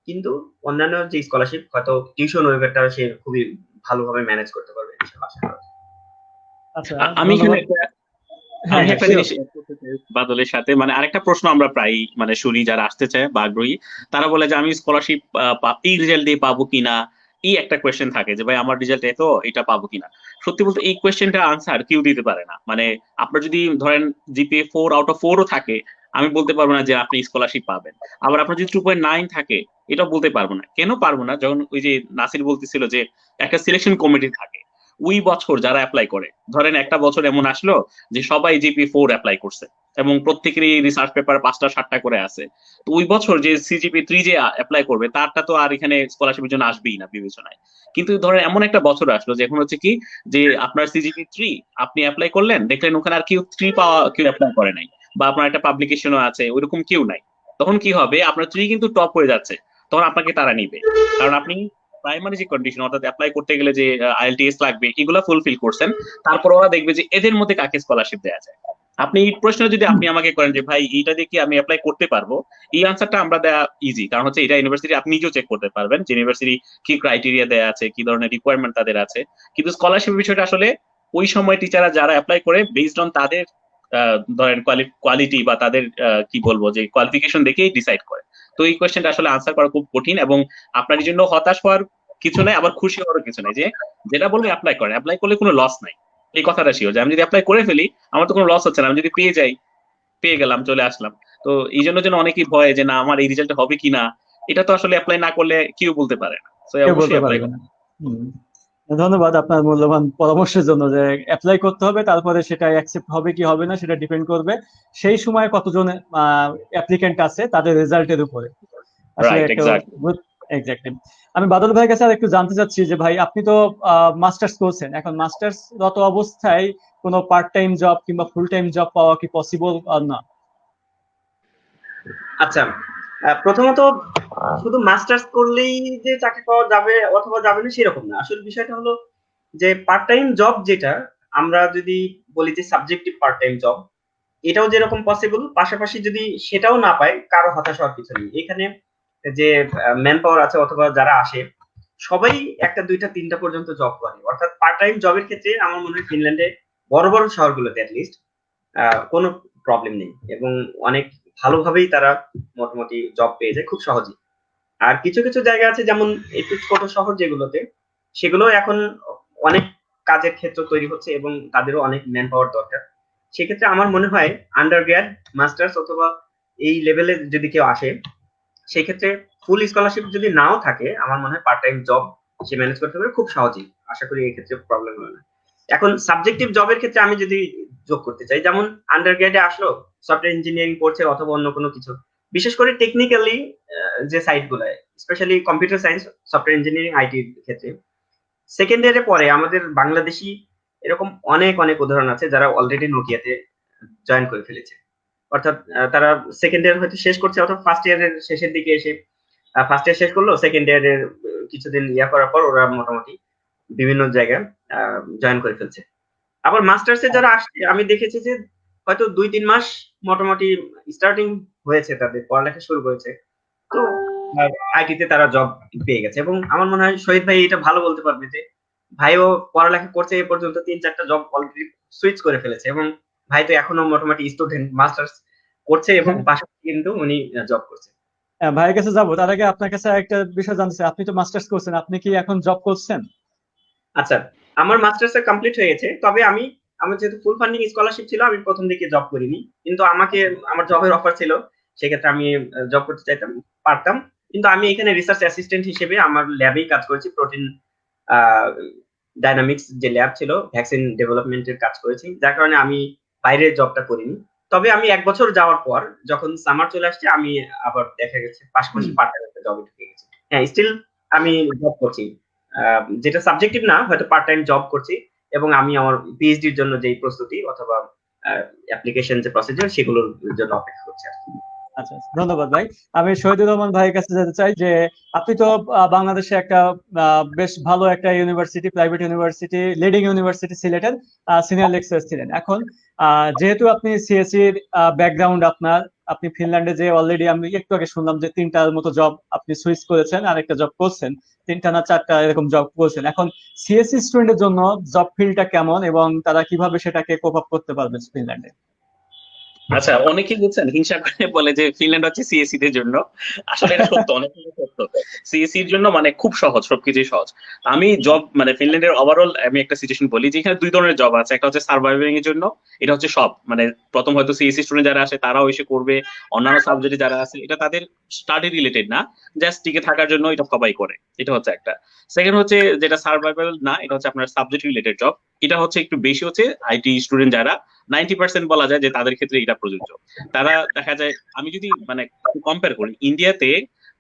S3: কিন্তু অন্যান্য যে স্কলারশিপ হয়তো টিউশন ওয়েভারটা সে খুবই ভালোভাবে ম্যানেজ করতে পারবে ইনশাআল্লাহ, আশা করা যায়।
S1: আচ্ছা,
S2: আমি এখানে
S1: ধন্যবাদ। হ্যাঁ,
S2: আমি
S1: হ্যাঁ,
S2: একটা
S1: শিওর।
S2: জিনিস add করতে চাই বাদলের সাথে, মানে আরেকটা প্রশ্ন আমরা প্রায় মানে শুনি যারা আসতে চায় বা আগ্রহী, তারা বলে যে আমি স্কলারশিপ এই রেজাল্ট দিয়ে পাবো কিনা। এই একটা কোয়েশ্চেন থাকে যে ভাই আমার রেজাল্ট এত, এটা পাবো কিনা। সত্যি বলতে এই কোয়েশ্চেনটা আনসার কেউ দিতে পারে না। মানে আপনার যদি ধরেন জিপিএ 4/4 ও থাকে, আমি বলতে পারবো না যে আপনি স্কলারশিপ পাবেন। আবার আপনার যদি 2.9 থাকে, এটাও বলতে পারবো না। কেন পারবো না? যখন ওই যে নাসির বলতেছিল যে একটা সিলেকশন কমিটি থাকে, ওই বছর যারা অ্যাপ্লাই করে, ধরেন একটা বছর এমন আসলো যে সবাই জিপি 4 অ্যাপ্লাই করছে এবং প্রত্যেকেরই রিসার্চ পেপার 5টা 7টা করে আছে। তো ওই বছর যে সিজিপি 3 যে অ্যাপ্লাই করবে, তারটা তো আর এখানে স্কলারশিপের জন্য আসবেই না বিবেচনায়। কিন্তু ধরেন এমন একটা বছর আসলো যে এখন হচ্ছে কি, যে আপনার সিজিপি 3 আপনি অ্যাপ্লাই করলেন, দেখলেন ওখানে আর কেউ 3 পাওয়া কেউ অ্যাপ্লাই করে নাই, বা আপনার একটা পাবলিকেশনও আছে ওইরকম কেউ নাই। তখন কি হবে, আপনার 3 কিন্তু টপ হয়ে যাচ্ছে, তখন আপনাকে তারা নিবে। কারণ আপনি প্রাইমারি যে কন্ডিশন, অর্থাৎ অ্যাপ্লাই করতে গেলে যে আইএলটিএস লাগবে, এগুলা ফুলফিল করছেন। তারপর ওরা দেখবে যে এদের মধ্যে কাকে স্কলারশিপ দেওয়া যায়। আপনি এই প্রশ্ন যদি আপনি আমাকে করেন যে ভাই এইটা দিয়ে কি আমি অ্যাপ্লাই করতে পারবো, এই আনসারটা আমরা দেওয়া ইজি। কারণ হচ্ছে এটা ইউনিভার্সিটি আপনি নিজেও চেক করতে পারবেন যে ইউনিভার্সিটি কি ক্রাইটেরিয়া দেয়া আছে, কি ধরনের রিকোয়ারমেন্ট তাদের আছে। কিন্তু স্কলারশিপের বিষয়টা আসলে ওই সময় টিচাররা যারা অ্যাপ্লাই করে বেসড অন তাদের ধরেন কোয়ালিটি বা তাদের কি বলবো যে কোয়ালিফিকেশন দেখেই ডিসাইড করে। তো এই কোয়েশ্চেনটা আসলে আনসার করা খুব কঠিন, এবং আপনার জন্য হতাশ হওয়ার কিছু নাই, আবার খুশি হওয়ার কিছু নাই। যে যেটা বলবো অ্যাপ্লাই করেন, অ্যাপ্লাই করলে কোনো লস নাই, এই কথাটা শিওর যে আমি যদি অ্যাপ্লাই করে ফেলি আমার তো কোনো লস হচ্ছে না, আমি যদি পেয়ে যাই পেয়ে গেলাম, চলে আসলাম। তো এই জন্য যেন অনেকেই ভয় যে না আমার এই রেজাল্ট হবে কিনা, এটা তো আসলে অ্যাপ্লাই না করলে কেউ বলতে পারে না। তো
S1: কেউ
S2: অবশ্যই
S1: বলতে
S2: অ্যাপ্লাই
S1: পারবে না। হুম। ধন্যবাদ আপনার মূল্যবান পরামর্শের জন্য। যে অ্যাপ্লাই করতে হবে, তারপরে সেটা অ্যাকসেপ্ট হবে কি হবে না সেটা ডিপেন্ড করবে সেই সময় কতজন অ্যাপ্লিকেন্ট আছে তাদের রেজাল্টের উপরে। আসলে
S2: রাইট,
S1: একটা
S2: এক্স্যাক্টলি।
S1: এক্স্যাক্টলি। আমি বাদল ভাইয়ের কাছে আর একটু জানতে চাচ্ছি যে ভাই, আপনি তো মাস্টার্স করছেন, এখন মাস্টার্স রত অবস্থায় কোনো পার্ট টাইম জব কিংবা ফুল টাইম জব পাওয়া কি পসিবল না?
S3: আচ্ছা, প্রথমত শুধু মাস্টার্স করলেই যে চাকরি পাওয়া যাবে অথবা যাবে না সেরকম না। আসল বিষয়টা হলো যে পার্ট টাইম জব যেটা, আমরা যদি বলি যে সাবজেক্টিভ পার্ট টাইম জব, এটাও যেরকম পসিবল, পাশাপাশি যদি সেটাও না পায় কারো হতাশ হওয়ার কিছু নেই। এখানে যে ম্যান পাওয়ার আছে অথবা যারা আসে সবাই একটা দুইটা তিনটা পর্যন্ত জব করে। অর্থাৎ পার্ট টাইম জবের ক্ষেত্রে আমার মনে হয় ফিনল্যান্ডে বড় বড় শহরগুলোতে অ্যাটলিস্ট কোনো প্রবলেম নেই, এবং অনেক ভালোভাবেই তারা মোটামুটি জব পেয়ে যায় খুব সহজেই। আর কিছু কিছু জায়গা আছে যেমন একটু ছোট শহর যেগুলোতে, সেগুলো এখন অনেক কাজের ক্ষেত্র তৈরি হচ্ছে এবং তাদেরও অনেক ম্যান পাওয়ার দরকার। সেক্ষেত্রে আমার মনে হয় আন্ডার গ্র্যাড, মাস্টার্স অথবা এই লেভেলে যদি কেউ আসে, সেক্ষেত্রে ফুল স্কলারশিপ যদি নাও থাকে, আমার মনে হয় পার্ট টাইম জব সে ম্যানেজ করতে পারে খুব সহজেই। আশা করি এই ক্ষেত্রে প্রবলেম হবে না। এখন সাবজেক্টিভ জবের ক্ষেত্রে আমি যদি যোগ করতে চাই, যেমন আন্ডার গ্রেডে আসলো, সফটওয়্যার ইঞ্জিনিয়ারিং পড়ছে অথবা অন্য কোনো কিছু, বিশেষ করে টেকনিক্যালি যে সাইট গুলায়, specially computer science, software engineering, আইটির ক্ষেত্রে সেকেন্ড ইয়ারে পরে আমাদের বাংলাদেশি এরকম অনেক অনেক উদাহরণ আছে যারা অলরেডি নোকিয়াতে জয়েন করে ফেলেছে। অর্থাৎ তারা সেকেন্ড ইয়ার হয়তো শেষ করছে অথবা ফার্স্ট ইয়ারের শেষের দিকে এসে, ফার্স্ট ইয়ার শেষ করলো, সেকেন্ড ইয়ারের কিছুদিন ইয়া করার পর ওরা মোটামুটি বিভিন্ন জায়গায় জয়েন করে ফেলছে। আবার মাস্টার্স এ যারা আসছে আমি দেখেছি যে হয়তো ২-৩ মাস মোটামুটি স্টার্টিং হয়েছে, তাদের পড়ালেখা শুরু করেছে, তো আইটি তে তারা জব পেয়ে গেছে। এবং আমার মনে হয় শহীদ ভাই এটা ভালো বলতে পারবে যে ভাইও পড়ালেখা করছে এ পর্যন্ত ৩-৪টা জব অলরেডি সুইচ করে ফেলেছে, এবং ভাই তো এখনো মোটামুটি স্টুডেন্ট, মাস্টার্স করছে এবং পাশাপাশি কিন্তু উনি জব করছে।
S1: ভাইয়ের কাছে যাবো, তার আগে আপনার কাছে একটা বিষয় জানতে চাই। আপনি তো মাস্টার্স করছেন, আপনি কি এখন জব করছেন?
S3: আচ্ছা, আমার মাস্টার্স কমপ্লিট হয়ে গেছে, তবে আমার যেহেতু ফুল ফান্ডিং স্কলারশিপ ছিল আমি প্রথম দিকে জব করিনি, কিন্তু আমার জবের অফার ছিল, সেক্ষেত্রে আমি জব করতে চাইতাম, পারতাম। কিন্তু আমি এখানে রিসার্চ অ্যাসিস্ট্যান্ট হিসেবে আমার ল্যাবেই কাজ করেছি, প্রোটিন ডাইনামিক্স যে ল্যাব ছিল, ভ্যাকসিন ডেভেলপমেন্টের কাজ করেছি, যার কারণে আমি বাইরের জবটা করিনি। তবে আমি ১ বছর যাওয়ার পর যখন সামার চলে আসছে, আমি আবার দেখা গেছে পাশাপাশি পার্ট টাইম একটা জবে ঢুকে গেছি। হ্যাঁ, স্টিল আমি জব করছি, যেটা সাবজেক্টিভ না, হয়তো পার্ট টাইম জব করছি, এবং আমি আমার পিএইচডির জন্য যেই প্রস্তুতি অথবা অ্যাপ্লিকেশন যে প্রসিডিউর সেগুলোর জন্য অপেক্ষা করছি আর কি।
S1: আচ্ছা আচ্ছা, ধন্যবাদ ভাই। আমি শহীদুর রহমান ভাইয়ের কাছে যেতে চাই যে আপনি তো বাংলাদেশে একটা বেশ ভালো একটা university, private university, leading university সিলেটের সিনিয়র লেকচারার ছিলেন। এখন যেহেতু আপনি সিএসসি ব্যাকগ্রাউন্ড আপনার, আপনি ফিনল্যান্ডে যে অলরেডি আমি একটু আগে শুনলাম যে ৩টার মতো জব আপনি সুইচ করেছেন, আর একটা জব করছেন, ৩টা না ৪টা এরকম জব করছেন। এখন সিএসসি স্টুডেন্টের জন্য জব ফিল্ডটা কেমন এবং তারা কিভাবে সেটাকে কোপ আপ করতে পারবে ফিনল্যান্ডে?
S2: আচ্ছা, অনেকেই বুঝছেন হিংসা করে বলে যে ফিনল্যান্ড হচ্ছে সিএসসি দের জন্য। আসলে এটা সত্য, অনেক সত্য। সিএসসি এর জন্য মানে খুব সহজ, সবকিছুই সহজ। আমি জব মানে ফিনল্যান্ডের ওভারঅল আমি একটা সিচুয়েশন বলি যে এখানে ২ ধরনের জব আছে। একটা হচ্ছে সার্ভাইভিং এর জন্য, এটা হচ্ছে সব মানে প্রথম হয়তো সিএসসি স্টুডেন্ট যারা আসে তারাও এসে করবে, অন্যান্য সাবজেক্টে যারা আছে এটা তাদের স্টাডি রিলেটেড না, জাস্ট টিকে থাকার জন্য এটা সবাই করে, এটা হচ্ছে একটা। সেকেন্ড হচ্ছে যেটা সার্ভাইভাল না, এটা হচ্ছে আপনার সাবজেক্ট রিলেটেড জব। এটা হচ্ছে একটু বেশি হচ্ছে আইটি স্টুডেন্ট যারা 90% বলা যায় যে তাদের ক্ষেত্রে এটা প্রযোজ্য। তারা দেখা যায় আমি যদি মানে কম্পেয়ার করি, ইন্ডিয়াতে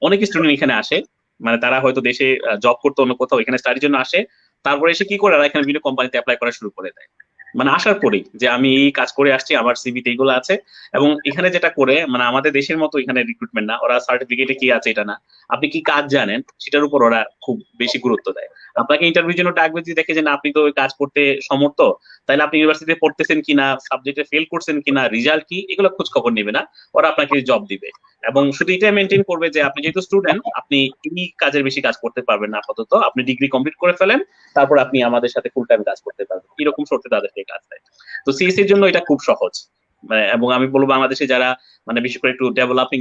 S2: অনেক স্টুডেন্ট এখানে আসে, মানে তারা হয়তো দেশে জব করতে অন্য কোথাও এখানে স্টাডির জন্য আসে, তারপরে এসে কি করে এরা এখানে বিভিন্ন কোম্পানিতে অ্যাপ্লাই করা শুরু করে দেয়। মানে আসার পরেই যে আমি এই কাজ করে আসছি, আমার সিভিতে এইগুলো আছে। এবং এখানে যেটা করে মানে আমাদের দেশের মতো এখানে রিক্রুটমেন্ট না, ওরা সার্টিফিকেটে কি আছে এটা না, আপনি কি কাজ জানেন সেটার উপর ওরা খুব বেশি গুরুত্ব দেয়। আপনাকে ইন্টারভিউর জন্য ডাকবে যদি দেখে যে না আপনি তো ওই কাজ করতে সমর্থ, তাহলে আপনি ইউনিভার্সিটিতে পড়তেছেন কিনা, সাবজেক্টে ফেল করছেন কিনা, রেজাল্ট কি, এগুলো খোঁজ খবর নেবে না, ওরা আপনাকে জব দিবে। এবং শুধু এটা মেনটেন করবে যে আপনি যেহেতু স্টুডেন্ট আপনি এই কাজের বেশি কাজ করতে পারবেন না আপাতত, আপনি ডিগ্রি কমপ্লিট করে ফেলেন, তারপর আপনি আমাদের সাথে ফুল টাইম কাজ করতে পারবেন, এরকম শর্তে তাদেরকে কাজ দেয়। তো সিএসসি এর জন্য এটা খুব সহজ। মানে এবং আমি বলবো বাংলাদেশে যারা মানে বিশেষ করে একটু ডেভেলপিং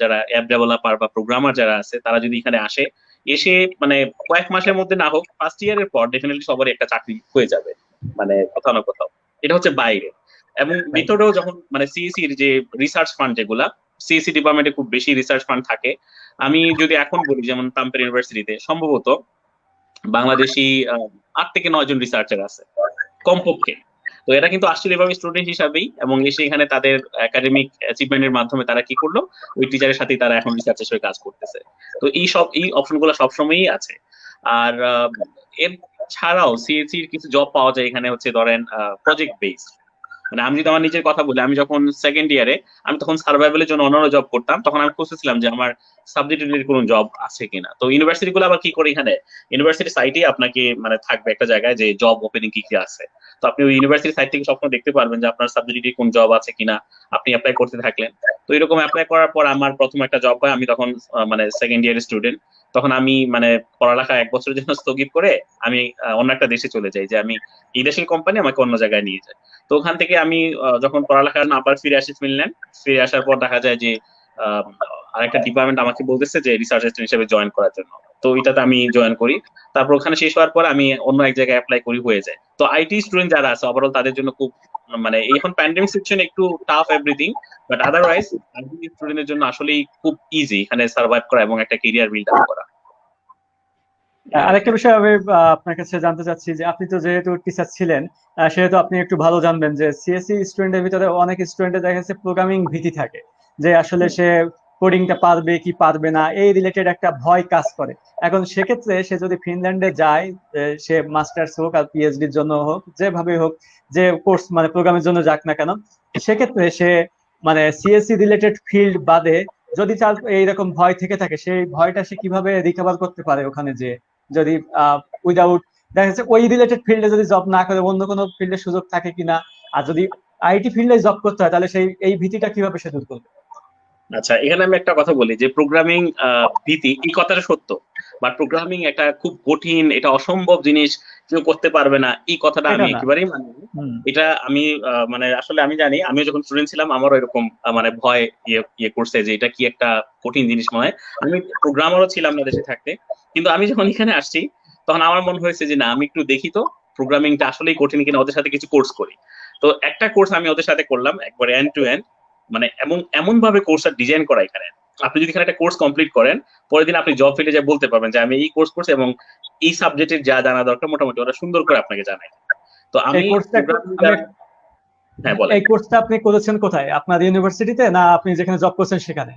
S2: যারা অ্যাপ ডেভেলপার বা প্রোগ্রামার যারা আছে তারা যদি এখানে আসে, এসে মানে কয়েক মাসের মধ্যে না হোক ফার্স্ট ইয়ারের পর ডেফিনেটলি সবারই একটা চাকরি হয়ে যাবে, মানে কোথাও না কোথাও। এটা হচ্ছে বাইরে। এবং
S1: Right.
S2: ভিতরেও যখন মানে সিএসির যে রিসার্চ ফান্ড যেগুলা, সিএসি ডিপার্টমেন্টে খুব বেশি রিসার্চ ফান্ড থাকে। আমি যদি এখন বলি যেমন তাম্পের ইউনিভার্সিটিতে সম্ভবত বাংলাদেশি 8 থেকে 9 জন রিসার্চার আছে কমপক্ষে। তো এরা কিন্তু আসলে এভাবে স্টুডেন্ট হিসাবেই, এবং এসে এখানে তাদের একাডেমিক অ্যাচিভমেন্টের মাধ্যমে তারা কি করলো, ওই টিচারের সাথে তারা এখন রিসার্চ হিসেবে কাজ করতেছে। তো এই অপশন গুলো সবসময়ই আছে। আর এর ছাড়াও সিএসসির কিছু জব পাওয়া যায় এখানে, হচ্ছে ধরেন প্রজেক্ট বেসড। মানে আমি যদি আমার নিজের কথা বলি, আমি যখন সেকেন্ড ইয়ারে আমি তখন সার্ভাইভালের জন্য অন্যান্য জব করতাম, তখন আমি খুঁজতেছিলাম যে আমার সাবজেক্ট রিলেটেড কোনো জব আছে কিনা। তো ইউনিভার্সিটি গুলো আবার কি করে, এখানে ইউনিভার্সিটি সাইটে আপনাকে মানে থাকবে একটা জায়গায় যে জব ওপেনিং কি কি আছে। তো আপনি ওই ইউনিভার্সিটি সাইট থেকে সবসময় দেখতে পারবেন যে আপনার সাবজেক্টে কোন জব আছে কিনা, আপনি অ্যাপ্লাই করতে থাকলেন। তো এরকম অ্যাপ্লাই করার পর আমার প্রথম একটা জব হয়, আমি তখন মানে সেকেন্ড ইয়ারের স্টুডেন্ট। তখন আমি মানে পড়ালেখা 1 বছরের জন্য স্থগিত করে আমি অন্য একটা দেশে চলে যাই, যে আমি এই দেশের কোম্পানি আমাকে অন্য জায়গায় নিয়ে যায়। তো ওখান থেকে আমি যখন পড়ালেখা আবার ফিরে আসি ফিনল্যান্ড, ফিরে আসার পর দেখা যায় যে আহ, আরেকটা ডিপার্টমেন্ট আমাকে বলতেছে যে রিসার্চ অ্যাসিস্ট্যান্ট হিসেবে জয়েন করার জন্য। তো এটাতে আমি জয়েন করি। তারপর ওখানে শেষ হওয়ার পর আমি অন্য এক জায়গায় অ্যাপ্লাই করি, হয়ে যায়। তো আইটি স্টুডেন্ট যারা আছে ওভারঅল তাদের জন্য খুব মানে এখন প্যান্ডেমিক সিচুয়েশন একটু tough everything, but otherwise IT স্টুডেন্টের জন্য আসলেই খুব ইজি এখানে সার্ভাইভ করা এবং একটা ক্যারিয়ার বিল্ড আপ করা।
S1: আরেকটা বিষয় আমি আপনার কাছে জানতে চাচ্ছি যে আপনি তো যেহেতু টিচার ছিলেন, সেহেতু আপনি একটু ভালো জানবেন যে সিএসসি স্টুডেন্টের ভিতরে অনেক স্টুডেন্টের দেখা যাচ্ছে প্রোগ্রামিং ভীতি থাকে, যে আসলে সে কোডিংটা পারবে কি পারবে না এই রিলেটেড একটা ভয় কাজ করে। এখন সেক্ষেত্রে সে যদি ফিনল্যান্ডে যায়, সে মাস্টার্স হোক আর পিএইচডির জন্য হোক, যেভাবে হোক, যে কোর্স মানে প্রোগ্রামের জন্য যাক না কেন, সেক্ষেত্রে সে মানে সিএসসি রিলেটেড ফিল্ড বাদে যদি তার এইরকম ভয় থেকে থাকে, সেই ভয়টা সে কিভাবে রিকভার করতে পারে ওখানে, যে যদি উইদাউট দেখা যাচ্ছে ওই রিলেটেড ফিল্ডে যদি জব না করে অন্য কোনো ফিল্ডে সুযোগ থাকে কিনা, আর যদি আইটি ফিল্ডে জব করতে হয় তাহলে সেই এই ভীতিটা কিভাবে সে দূর করবে?
S2: আচ্ছা, এখানে আমি একটা কথা বলি যে প্রোগ্রামিং ভীতি এই কথাটা সত্য, বাট প্রোগ্রামিং একটা খুব কঠিন, এটা অসম্ভব জিনিস, কেউ করতে পারবে না, এই কথাটা
S1: এটা
S2: আমি
S1: না।
S2: একেবারেই মানি না। এটা আমি মানে আসলে আমি জানি, আমিও যখন স্টুডেন্ট ছিলাম আমারও এরকম মানে ভয় ইয়ে করছে যে এটা কি একটা কঠিন জিনিস মনে হয়। আমি প্রোগ্রামারও ছিলাম না দেশে থাকতে, কিন্তু আমি যখন এখানে আসছি তখন আমার মনে হয়েছে যে না, আমি একটু দেখি তো প্রোগ্রামিংটা আসলেই কঠিন কিনা, ওদের সাথে কিছু কোর্স করি। তো একটা কোর্স আমি ওদের সাথে করলাম একবার এন্ড টু এন্ড, মানে এমন ভাবে কোর্সটা ডিজাইন করা এখানে, আপনি যদি এখানে একটা কোর্স কমপ্লিট করেন পরের দিন আপনি জব ফিল্ডে যা বলতে পারবেন যে আমি এই কোর্স করছি এবং এই সাবজেক্টের যা জানা দরকার মোটামুটি ওরা সুন্দর করে আপনাকে জানায়। তো
S1: এই
S2: আমি
S1: কোর্সটা
S2: হ্যাঁ বলেন।
S1: এই কোর্সটা আপনি করেছেন কোথায়, আপনার ইউনিভার্সিটিতে না আপনি যেখানে জব করছেন সেখানে?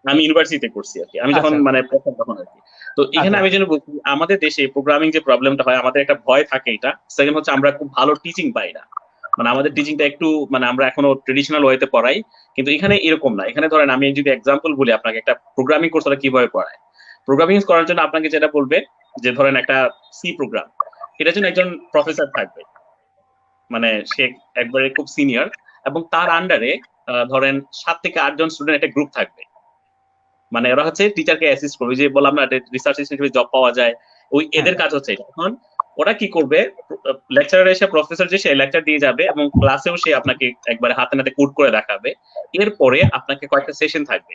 S2: আমি ইউনিভার্সিটিতে করছি আর কি, আমি যখন
S1: আচ্ছা
S2: মানে প্রথম তখন আর কি। তো এখানে
S1: আচ্ছা
S2: আমি যেন বলছি আমাদের দেশে প্রোগ্রামিং যে প্রবলেমটা হয়, আমাদের একটা ভয় থাকে, এটা সেকেন্ড হচ্ছে আমরা খুব ভালো টিচিং পাই না। মানে আমাদের টিচিংটা একটু মানে আমরা এখনো ট্রেডিশনাল ওয়েতে পড়াই, কিন্তু এখানে এরকম না। এখানে ধরেন আমি যদি এক্সাম্পল বলি আপনাকে, একটা প্রোগ্রামিং কোর্স ওরা কিভাবে পড়ায়। প্রোগ্রামিং করার জন্য আপনাকে যেটা বলবে যে ধরেন একটা সি প্রোগ্রাম, এটার জন্য একজন প্রফেসর থাকবে, মানে সে একবারে খুব সিনিয়র, এবং তার আন্ডারে ধরেন 7 থেকে 8 জন স্টুডেন্ট একটা গ্রুপ থাকবে। মানে ওরা হচ্ছে টিচারকে অ্যাসিস্ট করবে, যে বললাম না রিসার্চ হিসেবে জব পাওয়া যায়, ওই
S1: হ্যাঁ
S2: এদের কাজ হচ্ছে এটা। এখন ওরা কি করবে, লেকচারার এসে প্রফেসর যে সে লেকচার দিয়ে যাবে এবং ক্লাসেও সে আপনাকে একবারে হাতে নাতে কোড করে দেখাবে। এরপরে আপনাকে কয়েকটা সেশন থাকবে,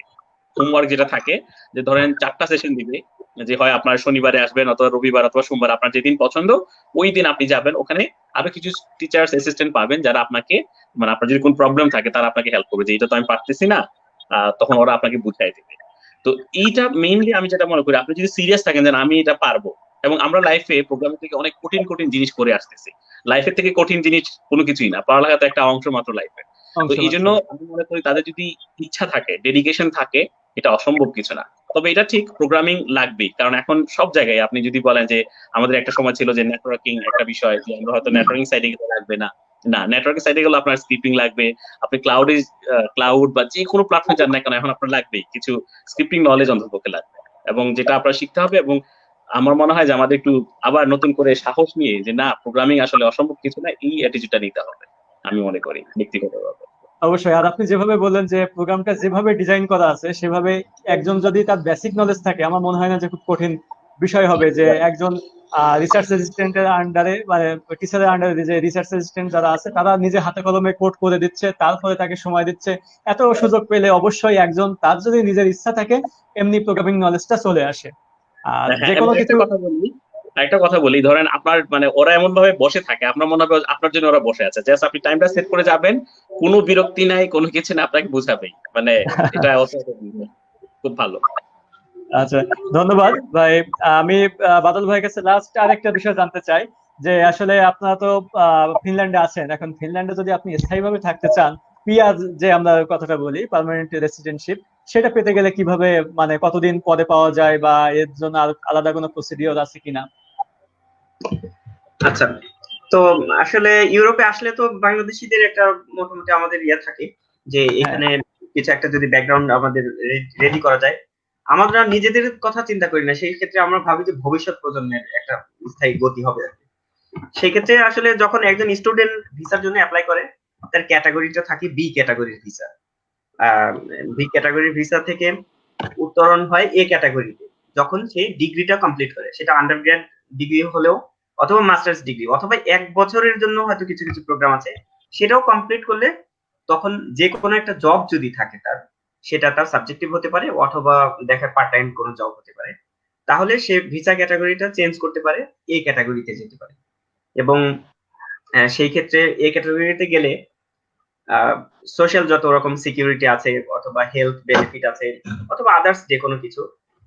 S2: হোমওয়ার্ক যেটা থাকে, যে ধরেন 4টা সেশন দিবে, যে হয় আপনার শনিবারে আসবেন অথবা রবিবার অথবা সোমবার, আপনার যেদিন পছন্দ ওই দিন আপনি যাবেন। ওখানে আরো কিছু টিচার্স অ্যাসিস্ট্যান্ট পাবেন যারা আপনাকে মানে আপনার যদি কোনো প্রবলেম থাকে তারা আপনাকে হেল্প করবে, যে এটা তো আমি পারতেছি না, তখন ওরা আপনাকে বুঝাই দেবে। তো এইটা মেইনলি আমি যেটা মনে করি, আপনি যদি সিরিয়াস থাকেন যে আমি এটা পারবো, এবং আমরা লাইফে প্রোগ্রামিং থেকে অনেক কঠিন কঠিন জিনিস করে আসতেছি, লাইফের থেকে কঠিন জিনিস কোনো কিছুই না, পড়ালেখা তো একটা অংশ মাত্র লাইফের। তো
S1: অংশ
S2: এই
S1: মাত্র।
S2: জন্য আমি মনে করি তাদের যদি ইচ্ছা থাকে, ডেডিকেশন থাকে, এটা অসম্ভব কিছু না। তবে এটা ঠিক প্রোগ্রামিং লাগবেই, কারণ এখন সব জায়গায় আপনি যদি বলেন যে আমাদের একটা সময় ছিল যে নেটওয়ার্কিং একটা বিষয়, যে আমরা হয়তো নেটওয়ার্কিং সাইডে গেলে লাগবে না, না নেটওয়ার্কিং সাইডে গেলে আপনার স্ক্রিপ্টিং লাগবে, আপনি ক্লাউড বা যে কোনো প্ল্যাটফর্মে যান না কেন এখন আপনার লাগবেই কিছু স্ক্রিপ্টিং নলেজ অন্ততপক্ষে লাগবে, এবং যেটা আপনার শিখতে হবে। এবং আমার মনে হয় যে আমাদের একটু আবার নতুন করে সাহস নিয়ে যে না প্রোগ্রামিং আসলে অসম্ভব কিছু না, এই অ্যাটিটিউডটা নিতে হবে আমি মনে করি ব্যক্তিগতভাবে।
S1: অবশ্যই। আর আপনি যেভাবে বললেন যে প্রোগ্রামটা যেভাবে ডিজাইন করা আছে সেভাবে একজন যদি তার বেসিক নলেজ থাকে, আমার মনে হয় না যে খুব কঠিন বিষয় হবে যে একজন রিসার্চ অ্যাসিস্ট্যান্টের আন্ডারে, মানে টিচারের আন্ডারে যে রিসার্চ অ্যাসিস্ট্যান্ট যারা আছে তারা নিজে হাতে কলমে কোড করে দিচ্ছে, তারপরে তাকে সময় দিচ্ছে। এত সুযোগ পেলে অবশ্যই একজন, তার যদি নিজের ইচ্ছা থাকে, এমনি প্রোগ্রামিং নলেজটা চলে আসে। আর
S2: হ্যাঁ,
S1: যে
S2: এবং
S1: কোনো
S2: একটা
S1: কিছু।
S2: কথা বলি, ধরেন আপনার মানে ওরা এমন ভাবে বসে থাকে, আপনার মনে হবে আপনার জন্য ওরা বসে আছে, জাস্ট আপনি টাইমটা সেট করে যাবেন, কোনো বিরক্তি নাই, কোনো কিছু না, আপনাকে বুঝাবেই, মানে এটা খুব ভালো।
S1: আচ্ছা, ধন্যবাদ ভাই। আমি বাদল ভাইয়ের কাছে লাস্ট আরেকটা বিষয় জানতে চাই, যে আসলে আপনারা তো ফিনল্যান্ডে আছেন, এখন ফিনল্যান্ডে যদি আপনি স্থায়ীভাবে থাকতে চান, পিআর যে আমরা কথাটা বলি, পার্মানেন্ট রেসিডেন্টশিপ, সেটা পেতে গেলে কিভাবে, মানে কতদিন পরে পাওয়া যায়, বা এর জন্য আর আলাদা কোনো প্রসিডিওর আছে কিনা?
S3: আচ্ছা, তো আসলে ইউরোপে আসলে তো বাংলাদেশিদের একটা মোটামুটি আমাদের ইয়ে থাকে যে
S1: হ্যাঁ,
S3: এখানে কিছু একটা যদি ব্যাকগ্রাউন্ড আমাদের রেডি করা যায়, আমরা নিজেদের কথা চিন্তা করি না, সেই ক্ষেত্রে আমরা ভাবি যে ভবিষ্যৎ প্রজন্মের একটা স্থায়ী গতি হবে। সেই ক্ষেত্রে আসলে যখন একজন স্টুডেন্ট ভিসার জন্য অ্যাপ্লাই করে, তার ক্যাটাগরিটা থাকে বি ক্যাটাগরির ভিসা। বি ক্যাটাগরির ভিসা থেকে উত্তরণ হয় এ ক্যাটাগরিতে যখন সে ডিগ্রিটা কমপ্লিট করে, সেটা আন্ডারগ্রেড ডিগ্রি হলেও অথবা মাস্টার্স ডিগ্রি, অথবা 1 বছরের জন্য হয়তো কিছু কিছু প্রোগ্রাম আছে, সেটাও কমপ্লিট করলে তখন যে কোনো একটা জব যদি থাকে তার, সেটা তার সাবজেক্টিভ হতে পারে অথবা দেখা পার্ট টাইম কোনো জব হতে পারে, তাহলে সে ভিসা ক্যাটাগরিটা চেঞ্জ করতে পারে, এই ক্যাটাগরিতে যেতে পারে। এবং সেই ক্ষেত্রে এই ক্যাটাগরিতে গেলে সোশ্যাল যত রকম সিকিউরিটি আছে অথবা হেলথ বেনিফিট আছে অথবা আদার্স যে কোনো কিছু,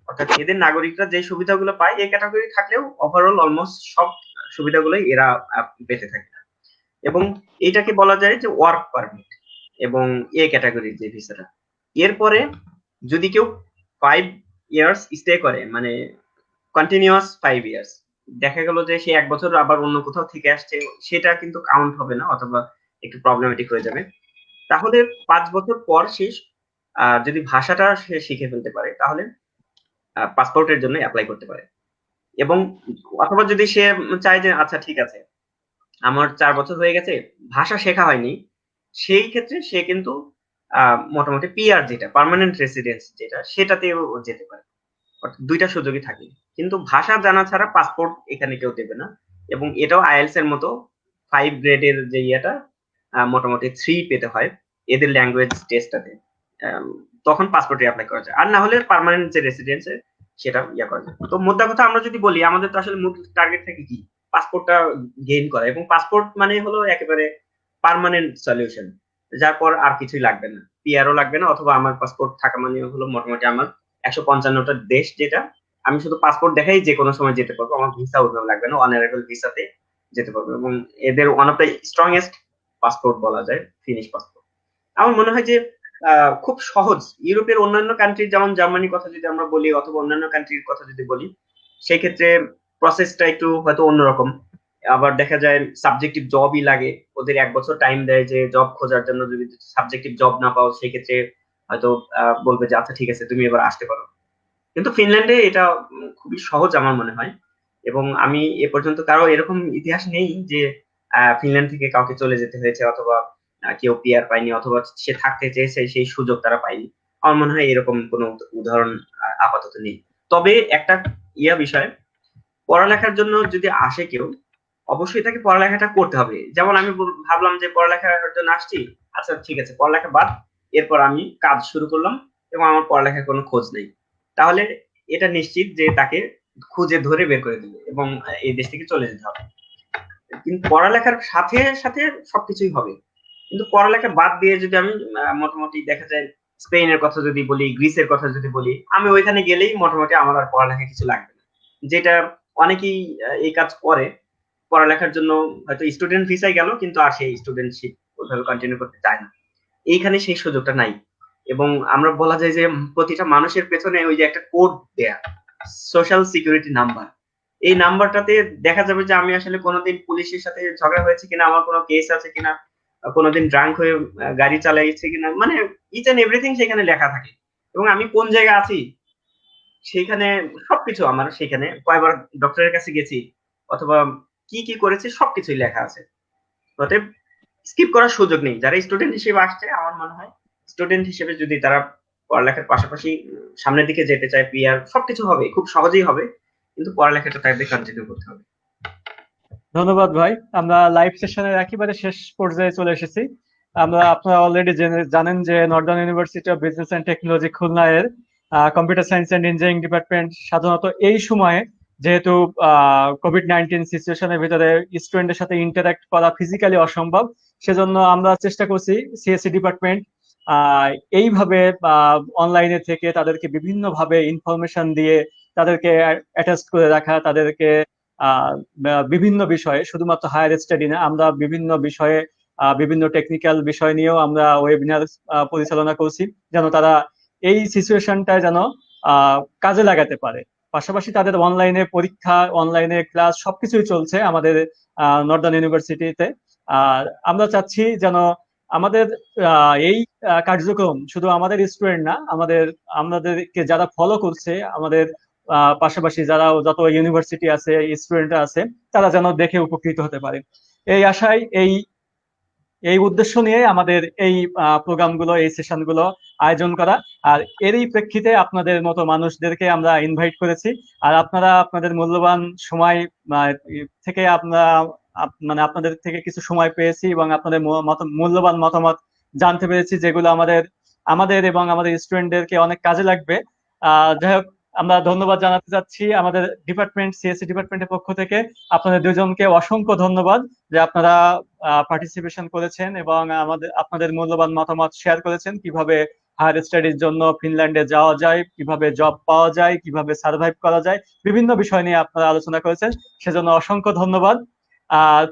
S3: অর্থাৎ এদের নাগরিকরা যে সুবিধাগুলো পায় এই ক্যাটাগরি থাকলেও ওভারঅল অলমোস্ট সব সুবিধাগুলোই এরা পেতে থাকে। এবং এটাকে বলা যায় যে ওয়ার্ক পারমিট এবং এ ক্যাটাগরির যে ভিসাটা। এরপরে যদি কেউ 5 ইয়ার্স স্টে করে, মানে কন্টিনিউয়াস 5 ইয়ার্স, দেখা গেল যে সে 1 বছর আবার অন্য কোথাও থেকে আসছে, সেটা কিন্তু কাউন্ট হবে না অথবা একটু প্রবলেমেটিক হয়ে যাবে। তাহলে 5 বছর পর শেষ, যদি ভাষাটা সে শিখে ফেলতে পারে তাহলে পাসপোর্টের জন্য অ্যাপ্লাই করতে পারে। এবং অথবা যদি সে চায় যে আচ্ছা ঠিক আছে আমার 4 বছর হয়ে গেছে, ভাষা শেখা হয়নি, সেই ক্ষেত্রে সে কিন্তু মোটামুটি পিআর যেটা পার্মানেন্ট রেসিডেন্স যেটা, সেটাতেও যেতে পারে। অর্থাৎ 2টা সুযোগই থাকে। কিন্তু ভাষা জানা ছাড়া পাসপোর্ট এখানে কেউ দেবে না। এবং এটাও আইএলটিএস এর মতো 5 গ্রেডের যে ইয়েটা, মোটামুটি 3 পেতে হয় এদের ল্যাঙ্গুয়েজ টেস্টটাতে। তখন পাসপোর্টে এপ্লাই করা যায়। আর না হলে পার্মানেন্ট যে রেসিডেন্স সেটা ইয়া করা যায়। তো মোদ্দা কথা আমরা যদি বলি, আমাদের তো আসলে মূল টার্গেট থাকে কি? পাসপোর্টটা গেইন করা। এবং পাসপোর্ট মানে হলো একেবারে পার্মানেন্ট সলিউশন। যার পর আর কিছুই লাগবে না। পিআরও লাগবে না, অথবা আমার পাসপোর্ট থাকা মানে হলো মোটামুটি আমার 155টা দেশ, যেটা আমি শুধু পাসপোর্ট দেখাই যে কোনো সময় যেতে পারবো, আমার ভিসা ওইভাবে লাগবে না, অন অ্যারাইভাল ভিসাতে যেতে পারবো। এবং এদের one of the strongest passport বলা যায় ফিনিশ পাসপোর্ট। আমার মনে হয় যে খুব সহজ। ইউরোপের অন্যান্য কান্ট্রি যেমন জার্মানির কথা যদি আমরা বলি অথবা অন্যান্য কান্ট্রির কথা যদি বলি, সেই ক্ষেত্রে প্রসেসটা একটু হয়তো অন্যরকম। আবার দেখা যায় সাবজেক্টিভ জবই লাগে, ওদের 1 বছর টাইম দেয় যে জব খোঁজার জন্য, যদি সাবজেক্টিভ জব না পাও সেই ক্ষেত্রে হয়তো বলবে যে আচ্ছা ঠিক আছে তুমি এবার আসতে পারো। কিন্তু ফিনল্যান্ডে এটা খুবই সহজ আমার মনে হয়। এবং আমি এ পর্যন্ত কারো এরকম ইতিহাস নেই যে ফিনল্যান্ড থেকে কাউকে চলে যেতে হয়েছে, অথবা কেউ পিআর পায়নি, অথবা সে থাকতে চেয়েছে সেই সুযোগ তারা পায়নি। আমার মনে হয় এরকম কোনো উদাহরণ আপাতত নেই। তবে একটা বিষয়, পড়ালেখার জন্য যদি আসে কেউ, অবশ্যই তাকে পড়ালেখাটা করতে হবে। যেমন আমি ভাবলাম যে পড়ালেখার জন্য আসছি, আচ্ছা ঠিক আছে পড়ালেখা বাদ, এরপর আমি কাজ শুরু করলাম এবং আমার পড়ালেখার কোনো খোঁজ নেই, তাহলে এটা নিশ্চিত যে তাকে খুঁজে ধরে বের করে দিবে এবং এই দেশ থেকে চলে যেতে হবে। কিন্তু পড়ালেখার সাথে সাথে সবকিছুই হবে। কিন্তু পড়ালেখা বাদ দিয়ে যদি আমি মোটামুটি দেখা যায় স্পেনের কথা যদি বলি, গ্রিসের কথা যদি বলি, আমি ওইখানে গেলেই মোটামুটি আমার আর পড়ালেখা কিছু লাগবে না। যেটা অনেকেই এই কাজ করে, পড়ালেখার জন্য হয়তো স্টুডেন্ট ভিসায় গেল কিন্তু আর সেই স্টুডেন্টশিপ ওইভাবে কন্টিনিউ করতে চায় না। এইখানে সেই সুযোগটা নাই। এবং আমরা বলা যায় যে প্রতিটা মানুষের পেছনে ওই যে একটা কোড দেয়া, সোশ্যাল সিকিউরিটি নাম্বার, এই নাম্বারটাতে দেখা যাবে যে আমি আসলে কোনোদিন পুলিশের সাথে ঝগড়া হয়েছে কিনা, আমার কোনো কেস আছে কিনা, কোনোদিন ড্রাঙ্ক হয়ে গাড়ি চালাইছে কিনা, মানে ইচ এন্ড এভরিথিং সেখানে লেখা থাকে। এবং আমি কোন জায়গায় আছি সেখানে সবকিছু আমার, সেখানে কয়বার ডক্টরের কাছে গেছি অথবা কি কি করেছি সবকিছুই লেখা আছে। অতএব স্কিপ করার সুযোগ নেই। যারা স্টুডেন্ট হিসেবে আসছে, আমার মনে হয় স্টুডেন্ট হিসেবে যদি তারা পড়ালেখার পাশাপাশি সামনের দিকে যেতে চায়, পিআর সবকিছু হবে, খুব সহজেই হবে। কিন্তু পড়ালেখাটা তাদের কন্টিনিউ করতে হবে।
S1: ধন্যবাদ ভাই। আমরা লাইভ সেশনের একেবারে শেষ পর্যায়ে চলে এসেছি। আপনারা অলরেডি জানেন যে Northern University of Business and Technology Khulna এর computer science and engineering department সাধারণত এই সময়ে, যেহেতু কোভিড-19 সিচুয়েশনের ভিতরে স্টুডেন্টের সাথে ইন্টারঅ্যাক্ট করা ফিজিক্যালি অসম্ভব, সেজন্য আমরা চেষ্টা করছি সিএসসি ডিপার্টমেন্ট এইভাবে অনলাইনে থেকে তাদেরকে বিভিন্ন ভাবে ইনফরমেশন দিয়ে তাদেরকে অ্যাটাচ করে রাখা, তাদেরকে বিভিন্ন বিষয়ে, শুধুমাত্র হায়ার স্টাডি না, আমরা বিভিন্ন বিষয়ে বিভিন্ন টেকনিক্যাল বিষয় নিয়েও আমরা ওয়েবিনার পরিচালনা করছি, যেন তারা এই সিচুয়েশনটায় যেন কাজে লাগাতে পারে। পাশাপাশি তাদের অনলাইনে পরীক্ষা, অনলাইনে ক্লাস সবকিছুই চলছে আমাদের নর্দার্ন ইউনিভার্সিটিতে। আর আমরা চাচ্ছি যেন আমাদের এই কার্যক্রম শুধু আমাদের স্টুডেন্ট না, আমাদেরকে যারা ফলো করছে, আমাদের পাশাপাশি যারা যত ইউনিভার্সিটি আছে, স্টুডেন্ট আছে, তারা যেন দেখে উপকৃত হতে পারে। এই আশায় এই উদ্দেশ্য নিয়ে আমাদের এই প্রোগ্রামগুলো, এই সেশনগুলো আয়োজন করা। আর এরই প্রেক্ষিতে আপনাদের মতো মানুষদেরকে আমরা ইনভাইট করেছি। আর আপনারা আপনাদের মূল্যবান সময় থেকে মানে আপনাদের থেকে কিছু সময় পেয়েছি এবং আপনাদের মূল্যবান মতামত জানতে পেরেছি, যেগুলো আমাদের এবং আমাদের স্টুডেন্টদেরকে অনেক কাজে লাগবে। যাই হোক, আমরা ধন্যবাদ জানাতে চাচ্ছি আমাদের ডিপার্টমেন্ট, সিএসসি ডিপার্টমেন্টের পক্ষ থেকে আপনাদের দুজনকে অসংখ্য ধন্যবাদ যে আপনারা পার্টিসিপেশন করেছেন এবং আপনাদের মূল্যবান মতামত শেয়ার করেছেন, কিভাবে হায়ার স্টাডির জন্য ফিনল্যান্ডে যাওয়া যায়, কিভাবে জব পাওয়া যায়, কিভাবে সার্ভাইভ করা যায়, বিভিন্ন বিষয় নিয়ে আপনারা আলোচনা করেছেন, সেজন্য অসংখ্য ধন্যবাদ।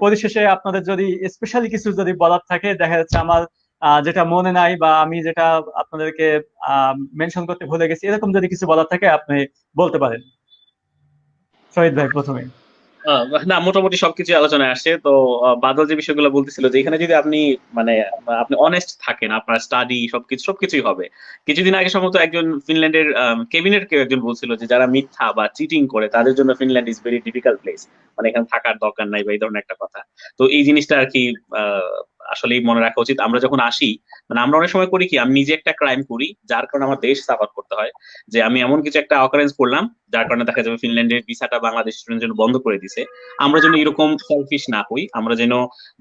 S1: পরিশেষে আপনাদের যদি স্পেশালি কিছু যদি বলার থাকে, দেখা যাচ্ছে আমার যেটা মনে নাই বা আমি যেটা আপনাদেরকে মেনশন করতে ভুলে গেছি, এরকম যদি কিছু বলার থাকে আপনি বলতে পারেন। শহীদ ভাই প্রথমে।
S2: না, মোটামুটি সবকিছু আলোচনায় আসছে। তো বাদল যে বিষয়গুলো বলতেছিল যে এখানে যদি আপনি মানে আপনি অনেস্ট থাকেন, আপনার স্টাডি সবকিছুই হবে। কিছুদিন আগে সম্ভবত একজন ফিনল্যান্ডের কেবিনেট কেউ একজন বলছিল যে যারা মিথ্যা বা চিটিং করে তাদের জন্য Finland is very difficult place, মানে এখানে থাকার দরকার নাই বা এই ধরনের একটা কথা। তো এই জিনিসটা আর কি আসলেই মনে রাখা উচিত। আমরা যখন আসি, মানে আমরা অনেক সময় করি কি, আমি নিজে একটা ক্রাইম করি যার কারণে আমার দেশ সাফার করতে হয়, যে আমি এমন কিছু একটা অকারেন্স করলাম যার কারণে দেখা যাবে ফিনল্যান্ডের ভিসাটা বাংলাদেশ স্টুডেন্টের জন্য বন্ধ করে দিছে। আমরা যেন এরকম সেলফিশ না হই, আমরা যেন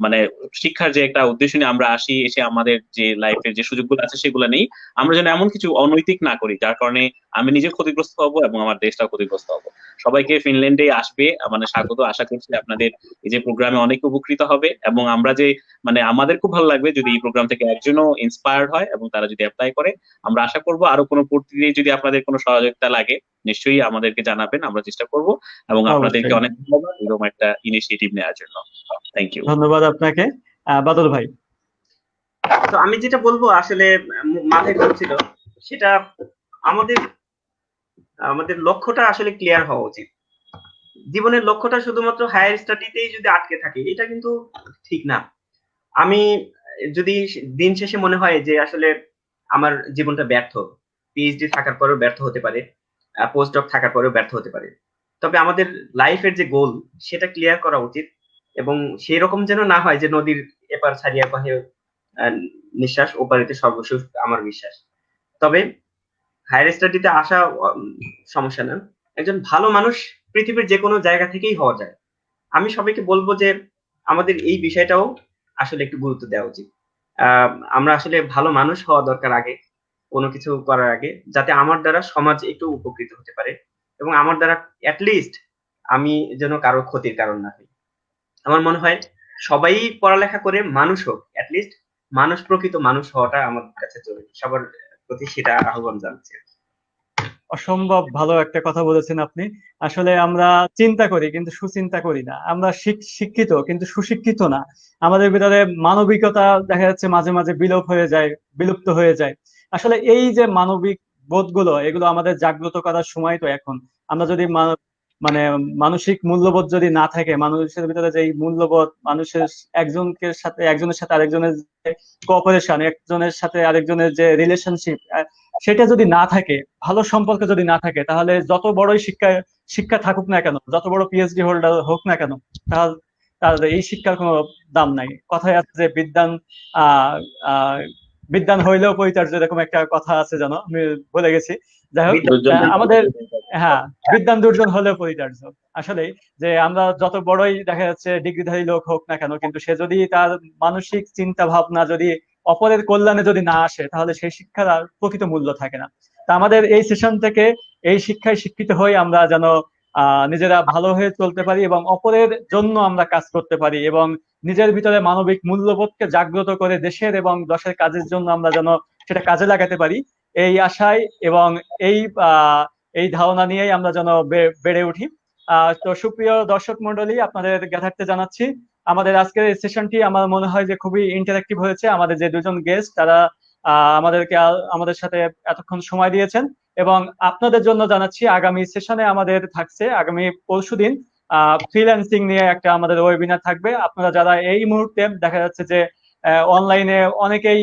S2: মানে শিক্ষার যে একটা উদ্দেশ্য নিয়ে আমরা আসি, এসে আমাদের যে লাইফের যে সুযোগগুলো আছে সেগুলো নেই, আমরা যেন এমন কিছু অনৈতিক না করি যার কারণে আমি নিজে ক্ষতিগ্রস্ত হবো এবং আমার দেশটাও ক্ষতিগ্রস্ত হবো। সবাইকে ফিনল্যান্ডে আসবে মানে স্বাগত, আশা করছি আপনাদের এই যে প্রোগ্রামে অনেক উপকৃত হবে এবং আমরা যে মানে আমাদের খুব ভালো লাগবে যদি এই প্রোগ্রাম থেকে একজনও ইন্সপায়ার্ড হয় এবং তারা যদি অ্যাপ্লাই করে। আমরা আশা করব আরো কোনো পরিস্থিতি যদি আপনাদের কোনো সহযোগিতা লাগে নিশ্চয়ই আমাদেরকে জানাবেন, আমরা চেষ্টা করব। এবং আপনাদেরকে
S1: অবশ্যই
S2: অনেক ধন্যবাদ এরকম একটা ইনিশিয়েটিভ নেওয়ার জন্য। Thank you.
S1: ধন্যবাদ আপনাকে। বাদল ভাই।
S3: তো আমি যেটা বলবো আসলে মাথায় ঘুরছিল, সেটা আমাদের আমাদের লক্ষ্যটা আসলে ক্লিয়ার হওয়া উচিত। জীবনের লক্ষ্যটা শুধুমাত্র হায়ার স্টাডিতেই যদি আটকে থাকে, এটা কিন্তু ঠিক না। আমি যদি দিন শেষে মনে হয় যে আসলে আমার জীবনটা ব্যর্থ, পিএইচডি থাকার পরেও ব্যর্থ হতে পারে, পোস্ট ডক থাকার পরেও ব্যর্থ হতে পারে, তবে আমাদের লাইফের যে গোল সেটা ক্লিয়ার করা উচিত। এবং সেই রকম যেন না হয় যে নদীর এপার ছাড়িয়া কহে নিঃশ্বাস, ওপারেতে সর্বসুখ আমার বিশ্বাস। তবে হায়ার স্টাডিতে আসা সমস্যা না, একজন ভালো মানুষ পৃথিবীর যে কোনো জায়গা থেকেই হওয়া যায়। আমি সবাইকে বলবো যে আমাদের এই বিষয়টাও আসলে একটু গুরুত্ব দেওয়া উচিত। আমরা আসলে ভালো মানুষ হওয়া দরকার আগে, কোনো কিছু করার আগে, যাতে আমার দ্বারা সমাজ একটু উপকৃত হতে পারে এবং আমার দ্বারা এটলিস্ট আমি যেন কারো ক্ষতির কারণ না হই। আমার মনে হয় সবাই পড়ালেখা করে মানুষ হোক, এটলিস্ট মানুষ, প্রকৃত মানুষ হওয়াটা আমার কাছে জরুরি। সবার প্রতি সেটা আহ্বান জানাচ্ছি।
S1: অসম্ভব ভালো একটা কথা বলেছেন আপনি। আসলে আমরা চিন্তা করি কিন্তু সুচিন্তা করি না, আমরা শিক্ষিত কিন্তু সুশিক্ষিত না। আমাদের ভিতরে মানবিকতা দেখা যাচ্ছে মাঝে মাঝে বিলুপ্ত হয়ে যায়। আসলে এই যে মানবিক বোধগুলো, এগুলো আমাদের জাগ্রত করার সময় তো এখন। আমরা যদি মানে মানসিক মূল্যবোধ যদি না থাকে, মানুষের ভিতরে যে মূল্যবোধ, মানুষের একজনের সাথে আরেকজনের যে কোঅপারেশন, একজনের সাথে আরেকজনের যে রিলেশনশিপ, সেটা যদি না থাকে, ভালো সম্পর্ক যদি না থাকে, তাহলে যত বড়ই শিক্ষা থাকুক না কেন, যত বড় পিএইচডি হোল্ডার হোক না কেন, তার এই শিক্ষার কোনো দাম নাই। কথায় আছে যে বিদ্যান আহ আহ বিদ্যান হইলেও পরিচার্য, এরকম একটা কথা আছে যেন, আমি বলে গেছি। যাই হোক,
S3: বিদ্যুৎ
S1: আমাদের হ্যাঁ, বিদ্যান দুর্জন হলেও পরিচার্য। আসলে যে আমরা যত বড়ই দেখা যাচ্ছে ডিগ্রিধারী লোক হোক না কেন, কিন্তু সে যদি তার মানসিক চিন্তা ভাবনা যদি অপরের কল্যাণে যদি না আসে, তাহলে সেই শিক্ষার আর প্রকৃত মূল্য থাকে না। তা আমাদের এই সেশন থেকে এই শিক্ষায় শিক্ষিত হয়ে আমরা যেন নিজেরা ভালো হয়ে চলতে পারি এবং অপরের জন্য আমরা কাজ করতে পারি, এবং নিজের ভিতরে মানবিক মূল্যবোধকে জাগ্রত করে দেশের এবং দশের কাজের জন্য আমরা যেন সেটা কাজে লাগাতে পারি, এই আশায় এবং এই এই ধারণা নিয়েই আমরা যেন বেড়ে উঠি। তো সুপ্রিয় দর্শক মন্ডলী, আপনাদের জ্ঞাতার্থে জানাচ্ছি আমাদের আজকের এই সেশনটি আমার মনে হয় যে খুবই ইন্টারেক্টিভ হয়েছে। আমাদের যে দুজন গেস্ট তারা আমাদেরকে আমাদের সাথে এতক্ষণ সময় দিয়েছেন, এবং আপনাদের জন্য জানাচ্ছি আগামী সেশনে আমাদের থাকছে আগামী পরশুদিন ফ্রিল্যান্সিং নিয়ে একটা আমাদের ওয়েবিনার থাকবে। আপনারা যারা এই মুহূর্তে দেখা যাচ্ছে যে অনলাইনে অনেকেই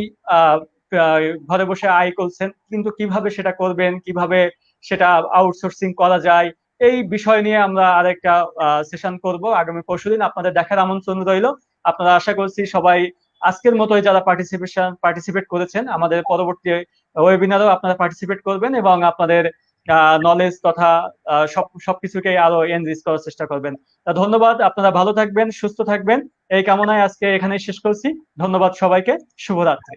S1: ঘরে বসে আয় করছেন, কিন্তু কিভাবে সেটা করবেন, কিভাবে সেটা আউটসোর্সিং করা যায়, এই বিষয় নিয়ে আমরা আরেকটা সেশন করব আগামী পরশুদিন। আপনাদের দেখার আমন্ত্রণ রইল। আপনারা আশা করছি সবাই আজকের মতোই যারা পার্টিসিপেট করেছেন আমাদের পরবর্তী ওয়েবিনারেও আপনারা পার্টিসিপেট করবেন এবং আপনাদের নলেজ তথা সবকিছুকে আরো এনরিচ করার চেষ্টা করবেন। ধন্যবাদ, আপনারা ভালো থাকবেন, সুস্থ থাকবেন, এই কামনায় আজকে এখানেই শেষ করছি। ধন্যবাদ সবাইকে, শুভরাত্রি।